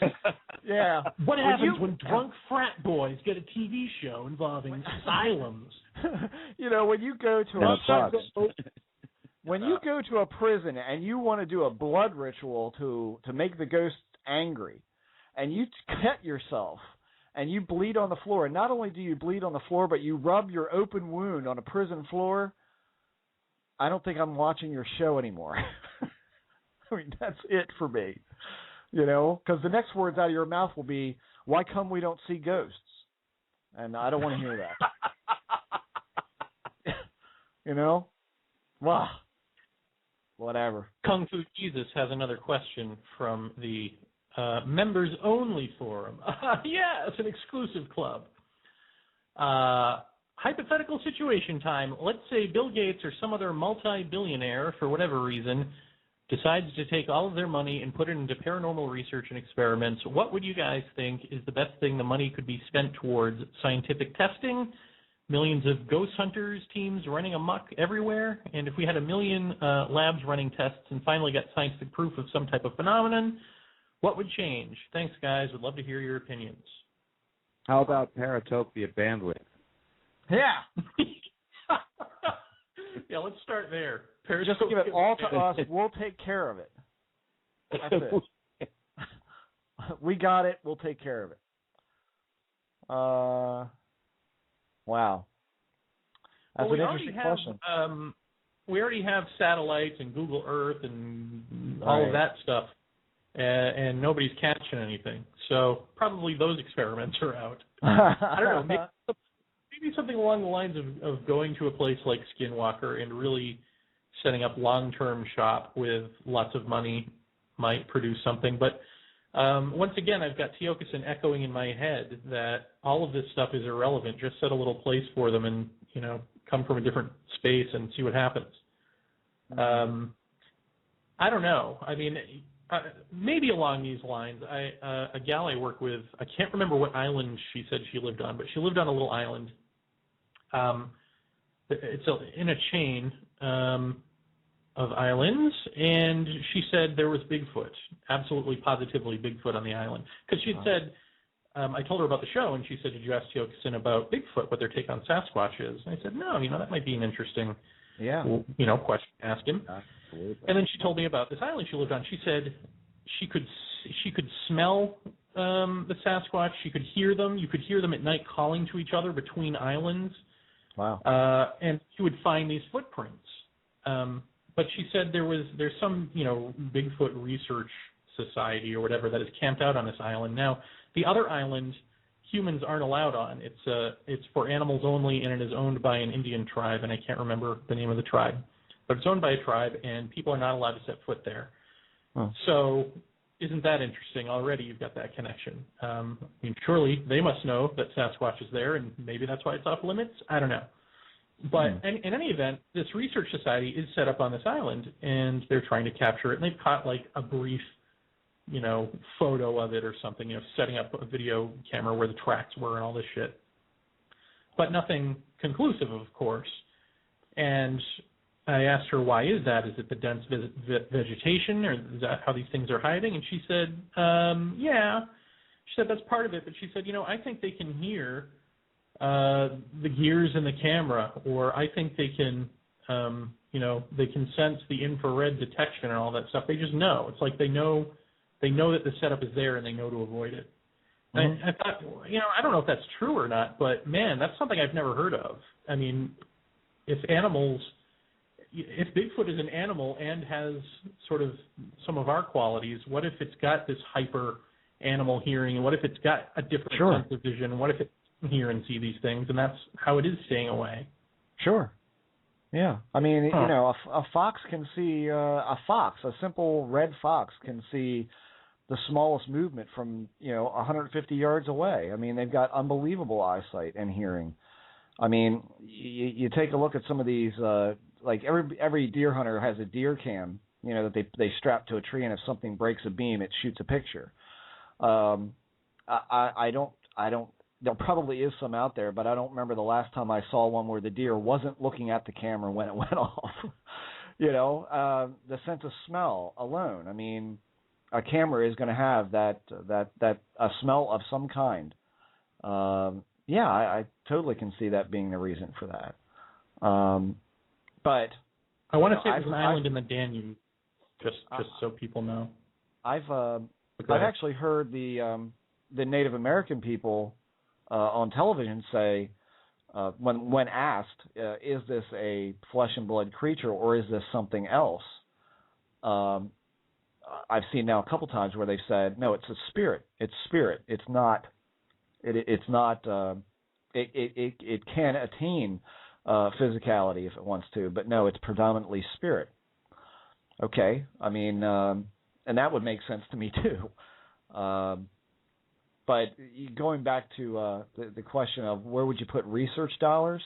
yeah. What happens when drunk frat boys get a TV show involving asylums? When you go to when you go to a prison and you want to do a blood ritual to make the ghosts angry, and you cut yourself and you bleed on the floor, and not only do you bleed on the floor, but you rub your open wound on a prison floor, I don't think I'm watching your show anymore. I mean, that's it for me, because the next words out of your mouth will be, "Why come we don't see ghosts?" And I don't want to hear that. Wow. Whatever. Kung Fu Jesus has another question from the members only forum. Yes, an exclusive club. Hypothetical situation time. Let's say Bill Gates or some other multi-billionaire, for whatever reason, decides to take all of their money and put it into paranormal research and experiments. What would you guys think is the best thing the money could be spent towards? Scientific testing? Millions of ghost hunters teams running amok everywhere? And if we had 1 million labs running tests and finally got scientific proof of some type of phenomenon, what would change? Thanks, guys. Would love to hear your opinions. How about Paratopia bandwidth? Yeah. Yeah, let's start there. Just give it all to us. We'll take care of it. That's it. We got it. We'll take care of it. Wow. That's an interesting question. We already have satellites and Google Earth and all of that stuff, and nobody's catching anything. So probably those experiments are out. I don't know. Maybe something along the lines of going to a place like Skinwalker and really setting up long-term shop with lots of money might produce something. But once again, I've got Teokasin echoing in my head that all of this stuff is irrelevant. Just set a little place for them and, come from a different space and see what happens. I don't know. I mean, maybe along these lines. A gal I work with, I can't remember what island she said she lived on, but she lived on a little island. It's in a chain of islands, and she said there was Bigfoot, absolutely positively Bigfoot on the island. Because she said, I told her about the show, and she said, did you ask Teokasin about Bigfoot, what their take on Sasquatch is? And I said, no, that might be an interesting question to ask him. Absolutely. And then she told me about this island she lived on. She said she could smell the Sasquatch. She could hear them. You could hear them at night calling to each other between islands. Wow. And she would find these footprints. But she said there's some, Bigfoot research society or whatever that is camped out on this island. Now, the other island, humans aren't allowed on. It's for animals only, and it is owned by an Indian tribe, and I can't remember the name of the tribe. But it's owned by a tribe, and people are not allowed to set foot there. Huh. So isn't that interesting? Already you've got that connection. Surely they must know that Sasquatch is there, and maybe that's why it's off limits. I don't know. But in any event, this research society is set up on this island, and they're trying to capture it. And they've caught like a brief, photo of it or something, setting up a video camera where the tracks were and all this shit. But nothing conclusive, of course. And I asked her, why is that? Is it the dense vegetation, or is that how these things are hiding? And she said, yeah. She said that's part of it, but she said, I think they can hear the gears in the camera, or I think they can, they can sense the infrared detection and all that stuff. They just know. It's like they know that the setup is there and they know to avoid it. Mm-hmm. I thought, I don't know if that's true or not, but man, that's something I've never heard of. I mean, if Bigfoot is an animal and has sort of some of our qualities, what if it's got this hyper animal hearing, and what if it's got a different sense of vision, and what if it can hear and see these things, and that's how it is staying away. Sure. Yeah. I mean, you know, a fox can see, a simple red fox can see the smallest movement from, 150 yards away. I mean, they've got unbelievable eyesight and hearing. I mean, you take a look at some of these, like every deer hunter has a deer cam, that they strap to a tree, and if something breaks a beam, it shoots a picture. I don't. There probably is some out there, but I don't remember the last time I saw one where the deer wasn't looking at the camera when it went off. The sense of smell alone. I mean, a camera is going to have that a smell of some kind. I totally can see that being the reason for that. But I want to say it's an island in the Danube, just so people know. I've actually heard the Native American people on television say, when asked, is this a flesh and blood creature or is this something else? I've seen now a couple times where they've said, no, it's a spirit. It's spirit. It's not. It's not. It can attain physicality if it wants to, but no, it's predominantly spirit. Okay, I mean, and that would make sense to me too. But going back to the question of where would you put research dollars,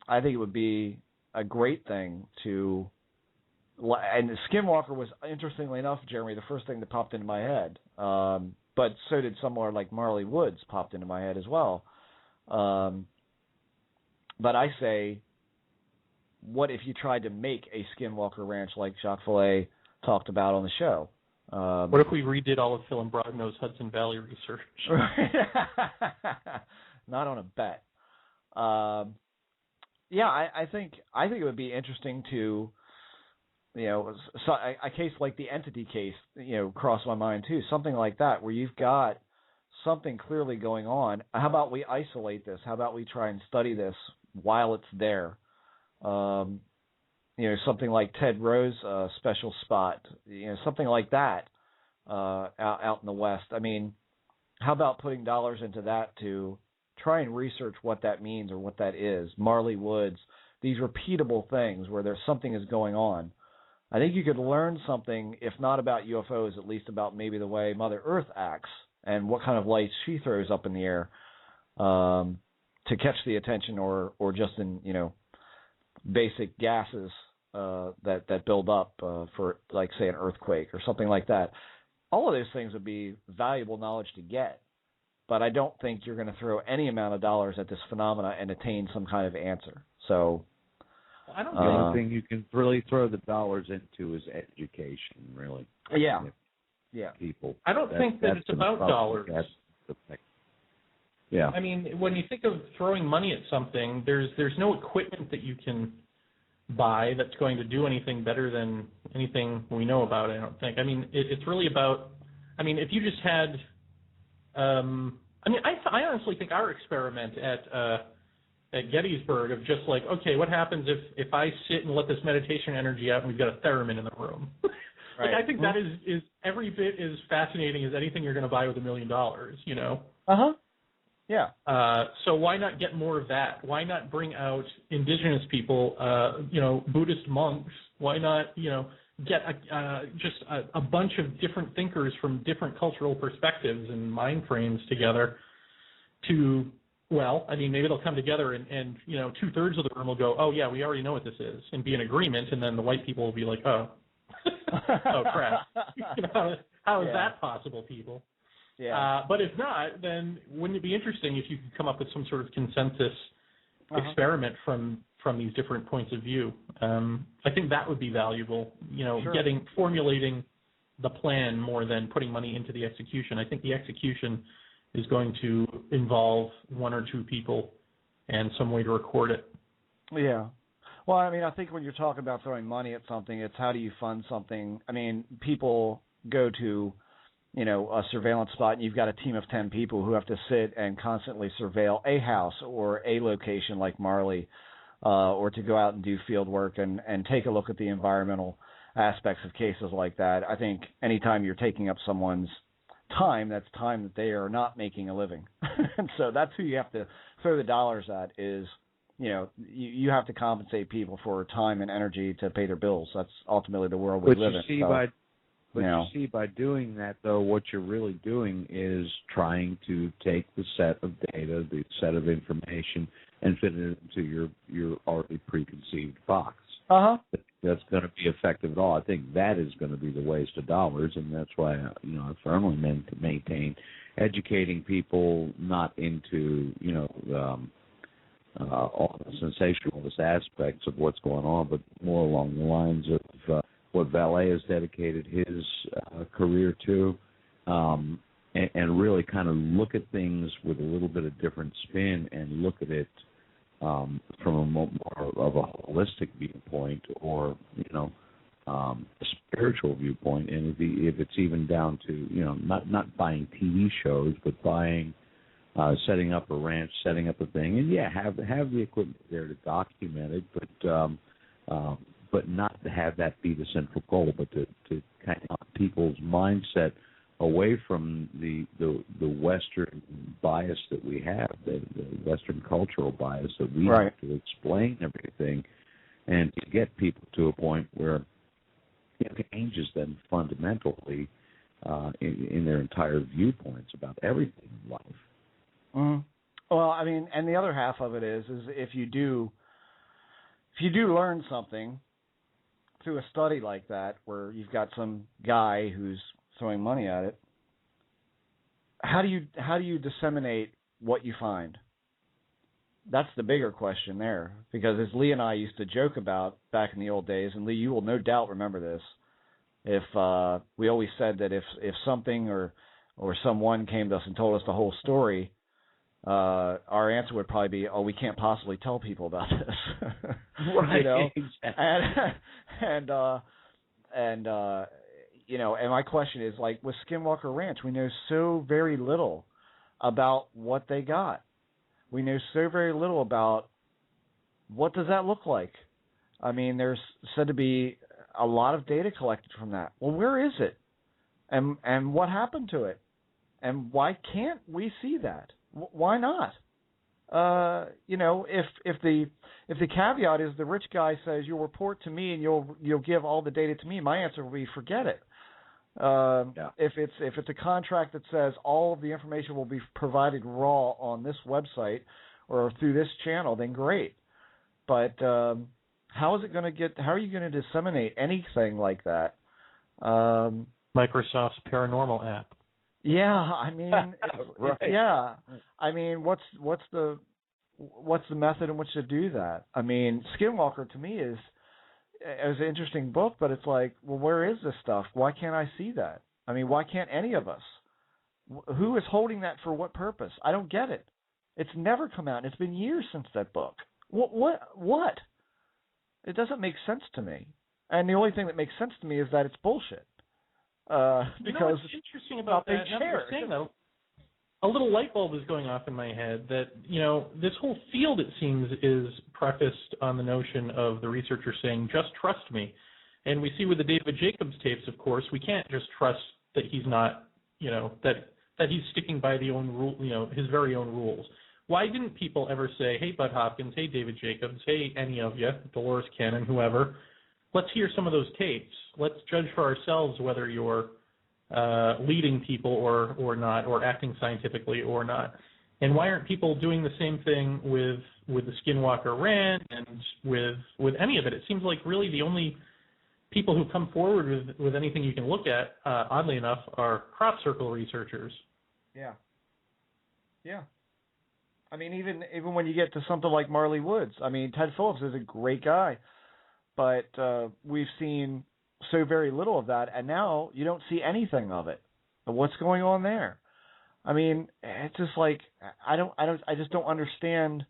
I think it would be a great thing to, and Skinwalker was, interestingly enough, Jeremy, the first thing that popped into my head. But so did somewhere like Marley Woods popped into my head as well. But I say, what if you tried to make a Skinwalker ranch like Jacques Vallée talked about on the show? What if we redid all of Phil Imbrogno's Hudson Valley research? Not on a bet. I think it would be interesting to, so a case like the entity case, crossed my mind too. Something like that where you've got something clearly going on. How about we isolate this? How about we try and study this while it's there? Something like Ted Rowe's special spot, something like that out in the West. I mean, how about putting dollars into that to try and research what that means or what that is? Marley Woods, these repeatable things where there's something is going on. I think you could learn something, if not about UFOs, at least about maybe the way Mother Earth acts and what kind of lights she throws up in the air to catch the attention or just in, basic gases that build up for, like, say, an earthquake or something like that. All of those things would be valuable knowledge to get, but I don't think you're going to throw any amount of dollars at this phenomena and attain some kind of answer. So I don't. The only thing you can really throw the dollars into is education, really. Yeah. People. I don't think that it's about dollars. Yeah. I mean, when you think of throwing money at something, there's no equipment that you can buy that's going to do anything better than anything we know about, I don't think. I mean, it's really about, I mean, if you just had, I honestly think our experiment at Gettysburg of just like, okay, what happens if I sit and let this meditation energy out and we've got a theremin in the room? Right. Like, I think that is every bit as fascinating as anything you're going to buy with $1 million, Uh-huh. Yeah. So why not get more of that? Why not bring out indigenous people, Buddhist monks? Why not, get just a bunch of different thinkers from different cultural perspectives and mind frames together to, maybe they'll come together and 2/3 of the room will go, oh, yeah, we already know what this is, and be in agreement, and then the white people will be like, oh, oh, crap. How is that possible, people? Yeah. But if not, then wouldn't it be interesting if you could come up with some sort of consensus experiment from these different points of view? I think that would be valuable, Sure. formulating the plan more than putting money into the execution. I think the execution is going to involve one or two people and some way to record it. Yeah. Well, I mean, I think when you're talking about throwing money at something, it's how do you fund something? I mean, people go to a surveillance spot, and you've got a team of 10 people who have to sit and constantly surveil a house or a location like Marley, or to go out and do field work and take a look at the environmental aspects of cases like that. I think anytime you're taking up someone's time. That's time that they are not making a living. And so that's who you have to throw the dollars at is, you have to compensate people for time and energy to pay their bills. That's ultimately the world we live in. You see, by doing that, though, what you're really doing is trying to take the set of data, the set of information, and fit it into your already preconceived box. That's going to be effective at all. I think that is going to be the waste of dollars, and that's why I firmly maintain educating people not into all the sensationalist aspects of what's going on, but more along the lines of what Valet has dedicated his career to, and really kind of look at things with a little bit of different spin and look at it from a more of a holistic viewpoint, or a spiritual viewpoint. And if it's even down to not buying TV shows, but buying setting up a ranch, setting up a thing, and have the equipment there to document it, but not to have that be the central goal, but to kind of people's mindset away from the Western bias that we have, the Western cultural bias that we have to explain everything, and to get people to a point where it changes them fundamentally in their entire viewpoints about everything in life. Mm-hmm. Well, I mean, and the other half of it is if you do learn something through a study like that, where you've got some guy who's throwing money at it, how do you disseminate what you find? That's the bigger question there, because as Lee and I used to joke about back in the old days, and Lee, you will no doubt remember this, if we always said that if something or someone came to us and told us the whole story, our answer would probably be, "Oh, we can't possibly tell people about this." Right. Exactly. And my question is, like with Skinwalker Ranch, we know so very little about what they got. We know so very little about what does that look like. I mean, there's said to be a lot of data collected from that. Well, where is it? And what happened to it? And why can't we see that? Why not? If the caveat is the rich guy says you'll report to me and you'll give all the data to me, my answer will be forget it. If it's a contract that says all of the information will be provided raw on this website or through this channel, then great. But how are you going to disseminate anything like that? Microsoft's paranormal app. Yeah, I mean, right. I mean, what's the method in which to do that? I mean, Skinwalker to me is an interesting book, but it's like, well, where is this stuff? Why can't I see that? I mean, why can't any of us? Who is holding that for what purpose? I don't get it. It's never come out, and it's been years since that book. What? It doesn't make sense to me. And the only thing that makes sense to me is that it's bullshit. Because what's interesting about that, now that you're saying, though, a little light bulb is going off in my head that, this whole field, it seems, is prefaced on the notion of the researcher saying, just trust me. And we see with the David Jacobs tapes, of course, we can't just trust that he's not, that he's sticking by the own rule, his very own rules. Why didn't people ever say, hey, Bud Hopkins, hey, David Jacobs, hey, any of you, Dolores Cannon, whoever, let's hear some of those tapes. Let's judge for ourselves whether you're leading people or not, or acting scientifically or not. And why aren't people doing the same thing with the Skinwalker Ranch and with any of it? It seems like really the only people who come forward with anything you can look at, oddly enough, are crop circle researchers. Yeah. I mean, even when you get to something like Marley Woods, I mean, Ted Phillips is a great guy, but we've seen so very little of that, and now you don't see anything of it. What's going on there? I mean, it's just like I just don't understand.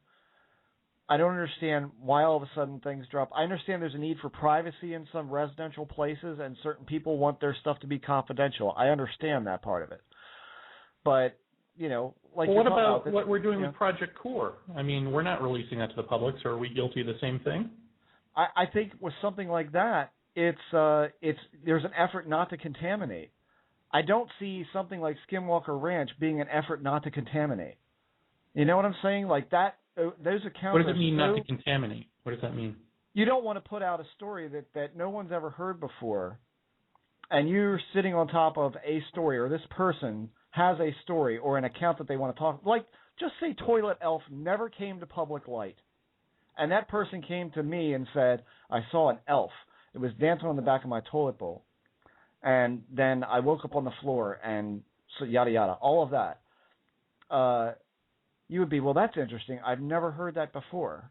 I don't understand why all of a sudden things drop. I understand there's a need for privacy in some residential places, and certain people want their stuff to be confidential. I understand that part of it, but like. Well, what about what we're doing with Project Core? I mean, we're not releasing that to the public, so are we guilty of the same thing? I think with something like that, it's there's an effort not to contaminate. I don't see something like Skinwalker Ranch being an effort not to contaminate. You know what I'm saying? Like that, those accounts. What does it mean not to contaminate? What does that mean? You don't want to put out a story that no one's ever heard before, and you're sitting on top of a story, or this person has a story or an account that they want to talk. Like, just say Toilet Elf never came to public light, and that person came to me and said, I saw an elf. It was dancing on the back of my toilet bowl. And then I woke up on the floor and so yada, yada, all of that. You would be, well, that's interesting. I've never heard that before.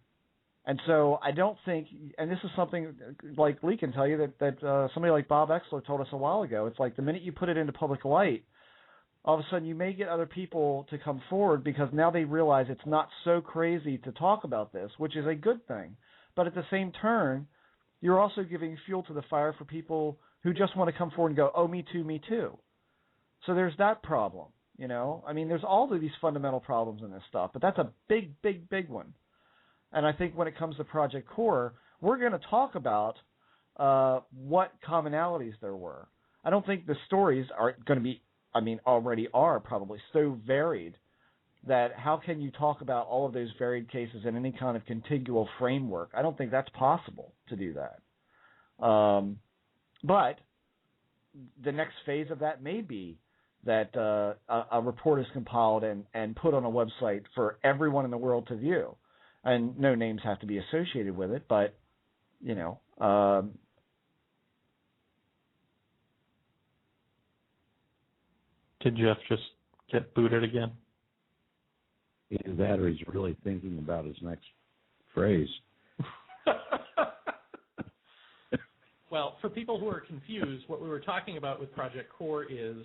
And so I don't think, and this is something like Lee can tell you that somebody like Bob Exler told us a while ago. It's like the minute you put it into public light, all of a sudden you may get other people to come forward because now they realize it's not so crazy to talk about this, which is a good thing. But at the same turn, you're also giving fuel to the fire for people who just want to come forward and go, oh, me too, me too. So there's that problem, you know. I mean, there's all of these fundamental problems in this stuff, but that's a big, big, big one. And I think when it comes to Project Core, we're going to talk about what commonalities there were. I don't think the stories are going to be, I mean, already are probably so varied that how can you talk about all of those varied cases in any kind of contiguous framework? I don't think that's possible to do that. But the next phase of that may be that a report is compiled and put on a website for everyone in the world to view. And no names have to be associated with it, but, you know. Did Jeff just get booted again? Either that or he's really thinking about his next phrase. Well, for people who are confused, what we were talking about with Project Core is,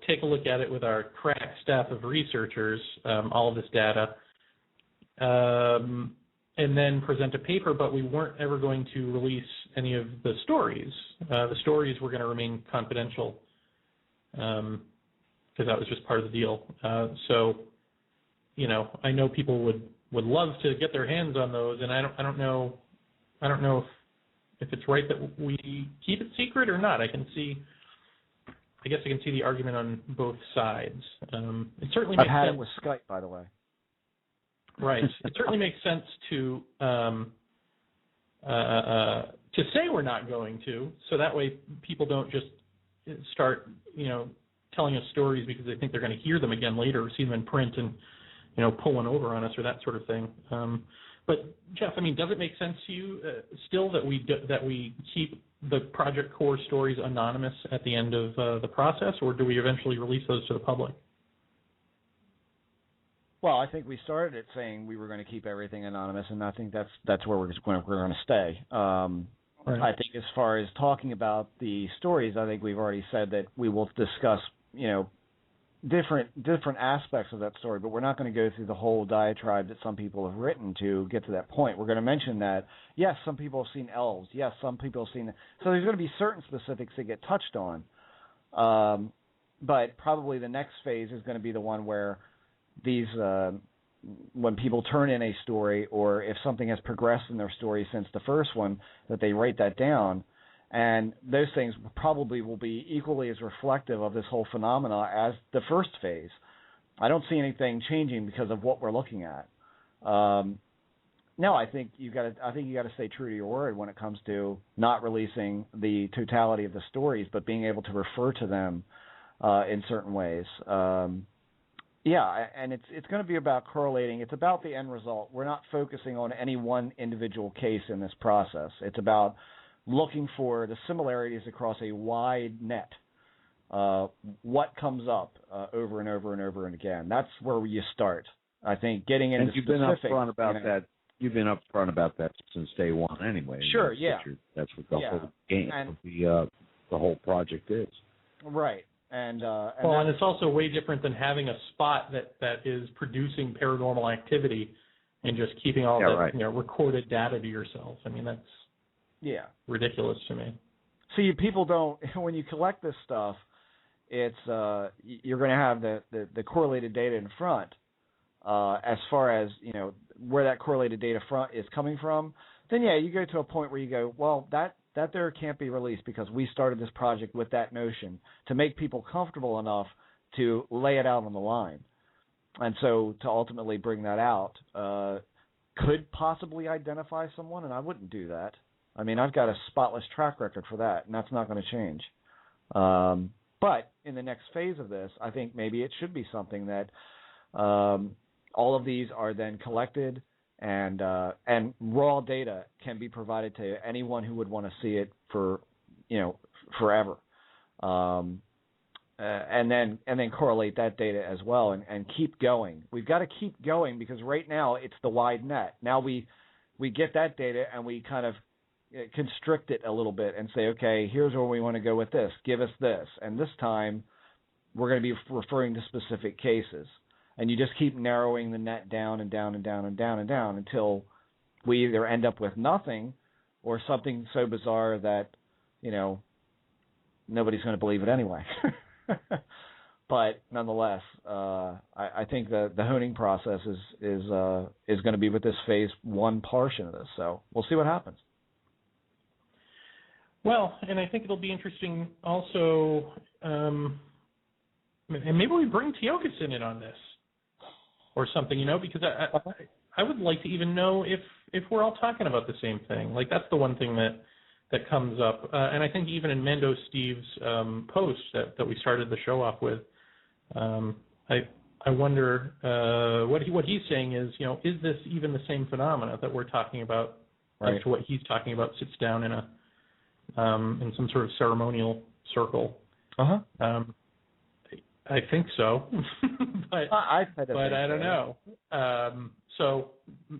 take a look at it with our crack staff of researchers, all of this data, and then present a paper, but we weren't ever going to release any of the stories. The stories were going to remain confidential because that was just part of the deal. So, you know, I know people would love to get their hands on those, and I don't know if it's right that we keep it secret or not. I guess I can see the argument on both sides. It certainly makes sense. I've had it with Skype, by the way. Right. It certainly makes sense to say we're not going to, so that way people don't just start, telling us stories because they think they're going to hear them again later or see them in print and, pull one over on us or that sort of thing. But Jeff, I mean, does it make sense to you still that we keep the Project Core stories anonymous at the end of the process, or do we eventually release those to the public? Well, I think we started it saying we were going to keep everything anonymous, and I think that's where we're going to stay. Right. I think as far as talking about the stories, I think we've already said that we will discuss, different aspects of that story, but we're not going to go through the whole diatribe that some people have written to get to that point. We're going to mention that, yes, some people have seen elves. Yes, some people have seen – so there's going to be certain specifics that get touched on. But probably the next phase is going to be the one where these when people turn in a story, or if something has progressed in their story since the first one, that they write that down. And those things probably will be equally as reflective of this whole phenomena as the first phase. I don't see anything changing because of what we're looking at. No, I think you got to stay true to your word when it comes to not releasing the totality of the stories, but being able to refer to them in certain ways. Yeah, and it's going to be about correlating. It's about the end result. We're not focusing on any one individual case in this process. It's about looking for the similarities across a wide net. What comes up over and over and over and again. That's where you start. I think getting into specifics. And you've been upfront about that. You've been upfront about that since day one, anyway. Sure. Yeah. That's what the whole game of the whole project is. Right. And it's also way different than having a spot that is producing paranormal activity and just keeping all that recorded data to yourself. I mean, that's ridiculous to me. See, people don't. When you collect this stuff, it's you're going to have the correlated data in front. As far as where that correlated data is coming from, then you go to a point where you go, well, that that there can't be released because we started this project with that notion to make people comfortable enough to lay it out on the line. And so to ultimately bring that out could possibly identify someone, and I wouldn't do that. I mean, I've got a spotless track record for that, and that's not going to change. But in the next phase of this, I think maybe it should be something that all of these are then collected, and raw data can be provided to anyone who would want to see it for, forever. And then correlate that data as well and keep going. We've got to keep going because right now it's the wide net. Now we get that data and we kind of constrict it a little bit and say, okay, here's where we want to go with this. Give us this. And this time we're going to be referring to specific cases. And you just keep narrowing the net down and down and down and down and down until we either end up with nothing or something so bizarre that, nobody's going to believe it anyway. But nonetheless, I think the honing process is going to be with this phase 1 portion of this. So we'll see what happens. Well, and I think it'll be interesting also, and maybe we bring Tiokasin in on this or something, because I would like to even know if we're all talking about the same thing. Like, that's the one thing that comes up. And I think even in Mendo Steve's post that we started the show off with, I wonder what he's saying is, is this even the same phenomena that we're talking about? Right. As to what he's talking about sits down in in some sort of ceremonial circle. I think so, but I don't know. So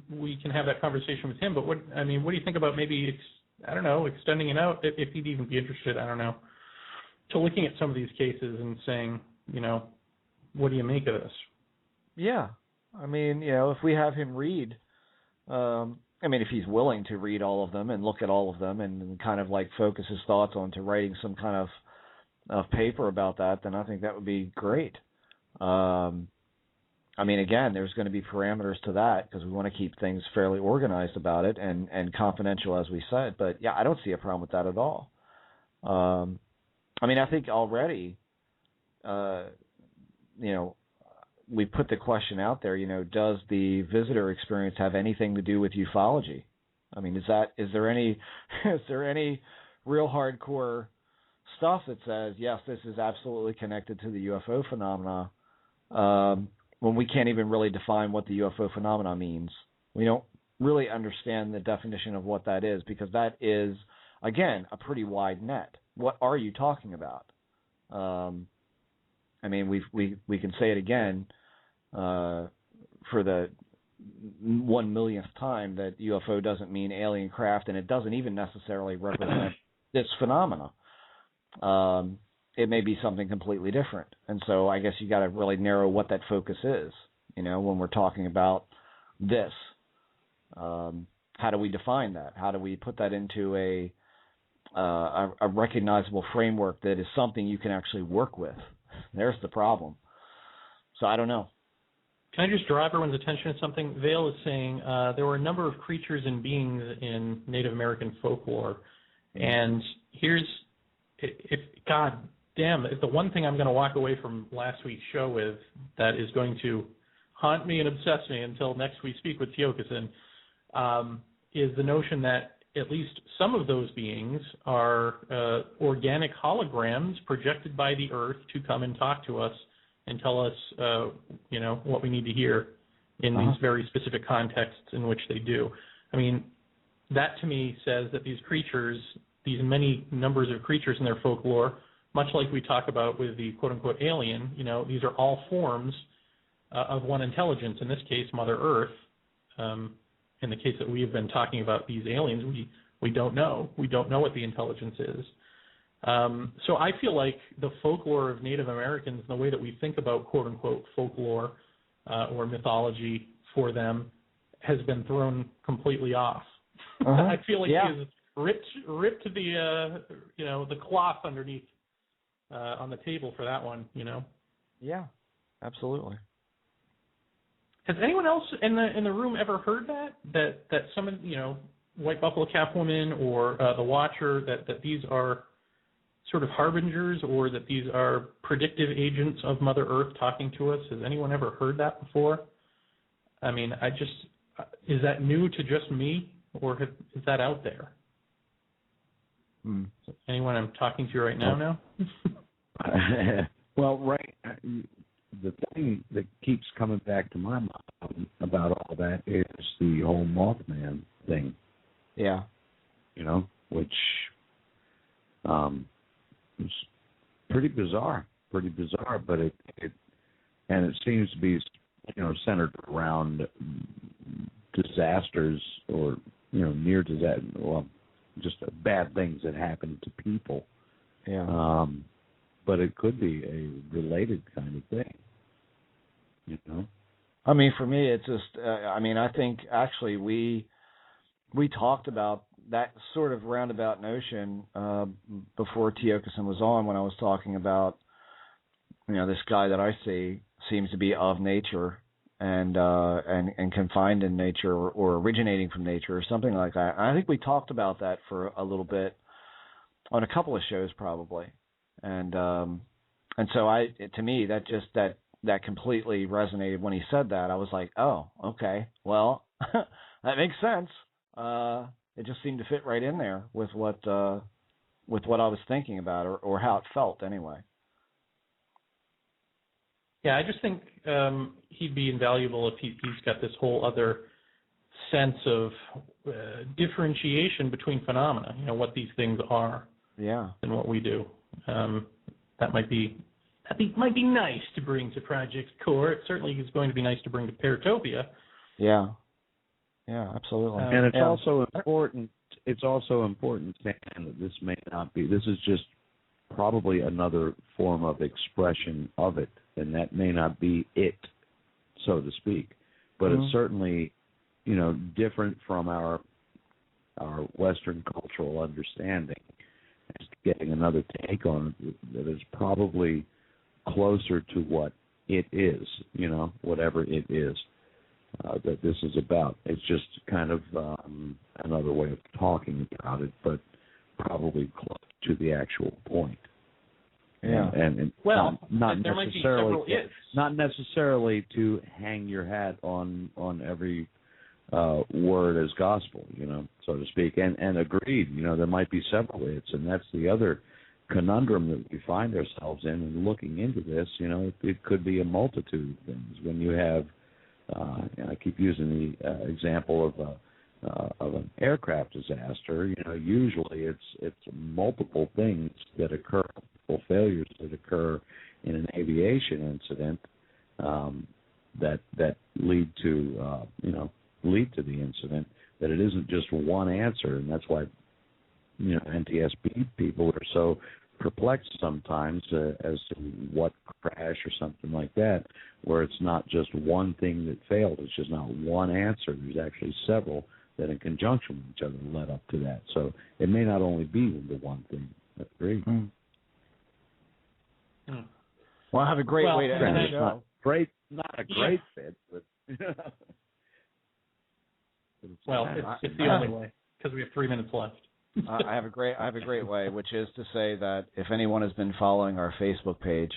we can have that conversation with him. But what do you think about maybe extending it out, if he'd even be interested, I don't know, to looking at some of these cases and saying, what do you make of this? Yeah. If we have him read, if he's willing to read all of them and look at all of them and kind of like focus his thoughts onto writing some kind of paper about that, then I think that would be great. Again, there's going to be parameters to that because we want to keep things fairly organized about it and confidential, as we said. But, yeah, I don't see a problem with that at all. I think already, we put the question out there, does the visitor experience have anything to do with ufology? Is there any real hardcore stuff that says, yes, this is absolutely connected to the UFO phenomena, when we can't even really define what the UFO phenomena means? We don't really understand the definition of what that is because that is, again, a pretty wide net. What are you talking about? We can say it again for the 1 millionth time that UFO doesn't mean alien craft, and it doesn't even necessarily represent this phenomena. It may be something completely different. And so I guess you got to really narrow what that focus is, when we're talking about this. How do we define that? How do we put that into a recognizable framework that is something you can actually work with? There's the problem. So I don't know. Can I just draw everyone's attention to something? Vale is saying there were a number of creatures and beings in Native American folklore. And if the one thing I'm going to walk away from last week's show with that is going to haunt me and obsess me until next we speak with Tiokasin, is the notion that at least some of those beings are organic holograms projected by the Earth to come and talk to us and tell us, what we need to hear in these very specific contexts in which they do. That to me says that these creatures, these many numbers of creatures in their folklore, much like we talk about with the quote-unquote alien, these are all forms of one intelligence, in this case, Mother Earth. In the case that we have been talking about these aliens, we don't know. We don't know what the intelligence is. So I feel like the folklore of Native Americans, the way that we think about quote-unquote folklore or mythology for them, has been thrown completely off. I feel like he's ripped the cloth underneath on the table for that one. Yeah, absolutely. Has anyone else in the room ever heard that some of White Buffalo Catwoman or The Watcher, that these are sort of harbingers, or that these are predictive agents of Mother Earth talking to us? Has anyone ever heard that before? I mean, is that new to just me, or is that out there? Anyone I'm talking to right now? Well, right. The thing that keeps coming back to my mind about all that is the whole Mothman thing. Yeah. Which is pretty bizarre, but it seems to be, centered around disasters or, near disaster, well, just bad things that happen to people. Yeah. But it could be a related kind of thing, I mean, for me, it's just, I think actually we talked about that sort of roundabout notion before Tiokason was on, when I was talking about, this guy that I see seems to be of nature and confined in nature or originating from nature or something like that. And I think we talked about that for a little bit on a couple of shows probably. And so to me, that completely resonated when he said that. I was like, oh, okay, well, that makes sense. It just seemed to fit right in there with what I was thinking about, or how it felt anyway. Yeah, I just think he'd be invaluable if he's got this whole other sense of differentiation between phenomena, what these things are, yeah, and what we do. That might be nice to bring to Project Core. It certainly is going to be nice to bring to Paratopia. Yeah. Yeah, absolutely. And it's also important. It's also important, Stan, that this may not be. This is just probably another form of expression of it, and that may not be it, so to speak. But it's certainly, different from our Western cultural understanding. Just getting another take on it that is probably closer to what it is, whatever it is. That this is about. It's just kind of another way of talking about it, but probably close to the actual point. Yeah, and well, not there necessarily might be several not necessarily to hang your hat on every word as gospel, so to speak. And agreed, there might be several its, and that's the other conundrum that we find ourselves in. And looking into this, it could be a multitude of things. When you have I keep using the example of an aircraft disaster. Usually it's multiple things that occur, multiple failures that occur in an aviation incident that lead to the incident. That it isn't just one answer, and that's why NTSB people are so perplexed sometimes as to what crash or something like that, where it's not just one thing that failed. It's just not one answer. There's actually several that in conjunction with each other led up to that. So it may not only be the one thing. That's great. Well, I have a great way to end the show. Not a great fit, but well, it's the only way, because we have 3 minutes left. I have a great way, which is to say that if anyone has been following our Facebook page,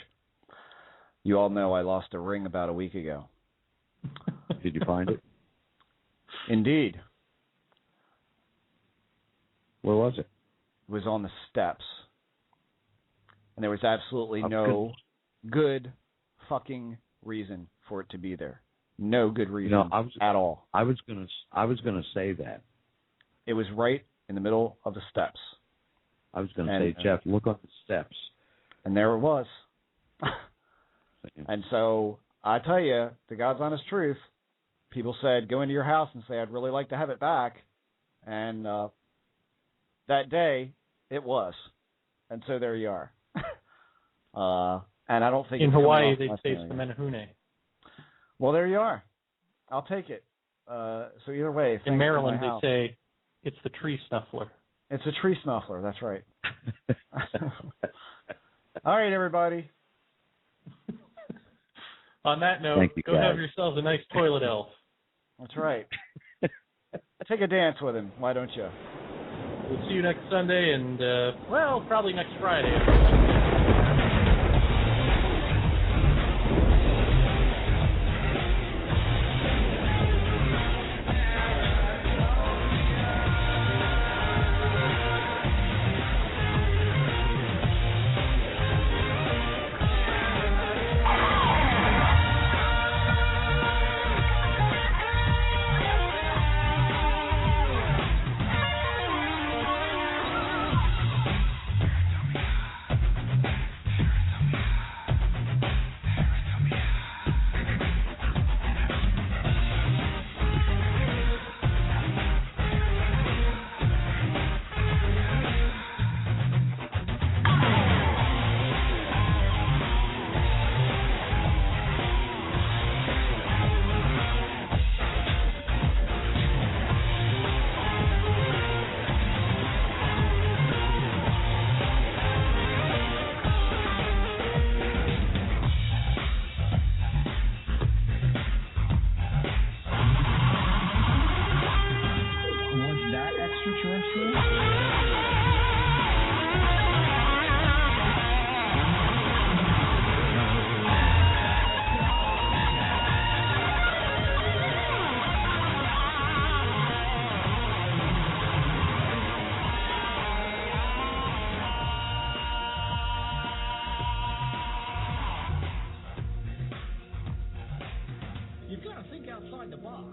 you all know I lost a ring about a week ago. Did you find it? Indeed. Where was it? It was on the steps. And there was absolutely no good fucking reason for it to be there. No good reason at all. I was gonna say that. It was right in the middle of the steps. I was going to say, Jeff, look on the steps. And there it was. And so I tell you, the God's honest truth, people said, go into your house and say, I'd really like to have it back. And that day, it was. And so there you are. And I don't think in Hawaii, they'd say it's the Menehune. Well, there you are. I'll take it. So either way. In Maryland, they say it's the tree snuffler. It's a tree snuffler. That's right. All right, everybody. On that note, go have yourselves a nice toilet elf. That's right. take a dance with him. Why don't you? We'll see you next Sunday, and probably next Friday. You've got to think outside the box.